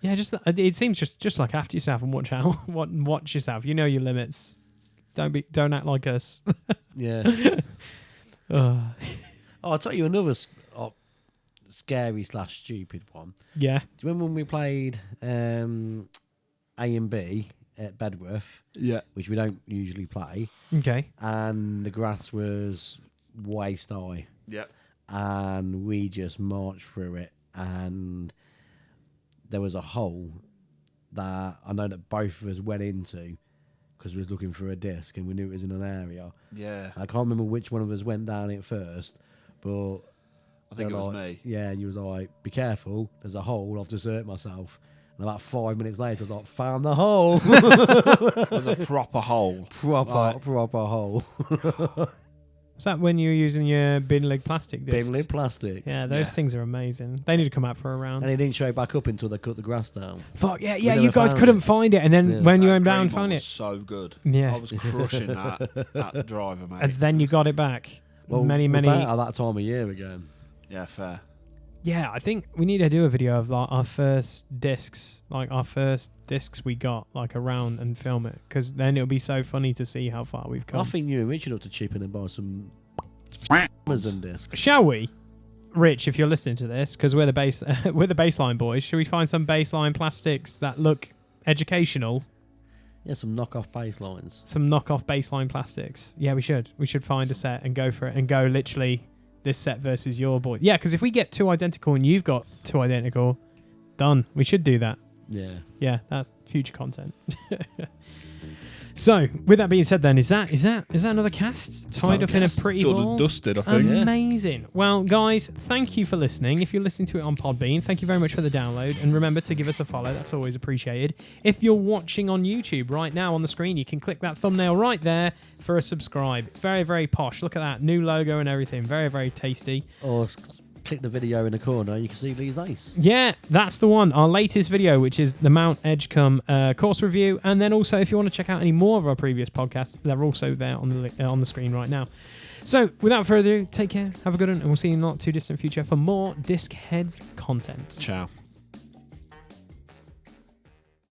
Yeah, just it seems just like after yourself and watch out. Watch yourself. You know your limits. Don't act like us. Yeah. Ugh. Oh, I'll tell you another scary/stupid one. Yeah. Do you remember when we played A and B at Bedworth, Yeah, which we don't usually play, Okay. and the grass was waist high, yeah. and we just marched through it, and there was a hole that I know that both of us went into because we was looking for a disc and we knew it was in an area. Yeah, I can't remember which one of us went down it first, but I think it they're was like, me. Yeah, and you was like, "Be careful, there's a hole. I've just hurt myself." And about 5 minutes later, I was like, "Found the hole." It was a proper hole. proper hole. Is that when you were using your bin lid plastic discs? Bin lid plastics. Yeah, those Yeah. things are amazing. They need to come out for a round. And it didn't show back up until they cut the grass down. Fuck yeah, never you guys found couldn't it. find it, and then Yeah. when you That went down green and one found was it, so good. Yeah. I was crushing that driver, mate. and then you got it back. Well, many. we're back at that time of year again. Yeah, fair. Yeah, I think we need to do a video of like our first discs we got like around and film it, because then it'll be so funny to see how far we've come. I think you and Richard ought to chip in and buy some Amazon discs. Shall we, Rich? If you're listening to this, because we're the baseline boys, should we find some baseline plastics that look educational? Yeah, some knockoff bass lines. Some knockoff baseline plastics. Yeah, we should. We should find a set and go for it and go literally this set versus your boy. Yeah, because if we get two identical and you've got two identical, done. We should do that. Yeah. Yeah, that's future content. So, with that being said, then is that another cast tied up in a pretty Done ball? and dusted, I think. Amazing. Well, guys, thank you for listening. If you're listening to it on Podbean, thank you very much for the download. And remember to give us a follow. That's always appreciated. If you're watching on YouTube right now on the screen, you can click that thumbnail right there for a subscribe. It's very, very posh. Look at that. New logo and everything. Very, very tasty. Or click the video in the corner, you can see Lee's ace. Yeah, that's the one. Our latest video, which is the Mount Edgecombe course review. And then also, if you want to check out any more of our previous podcasts, they're also there on the screen right now. So, without further ado, take care, have a good one, and we'll see you in the not too distant future for more Disc Heads content. Ciao.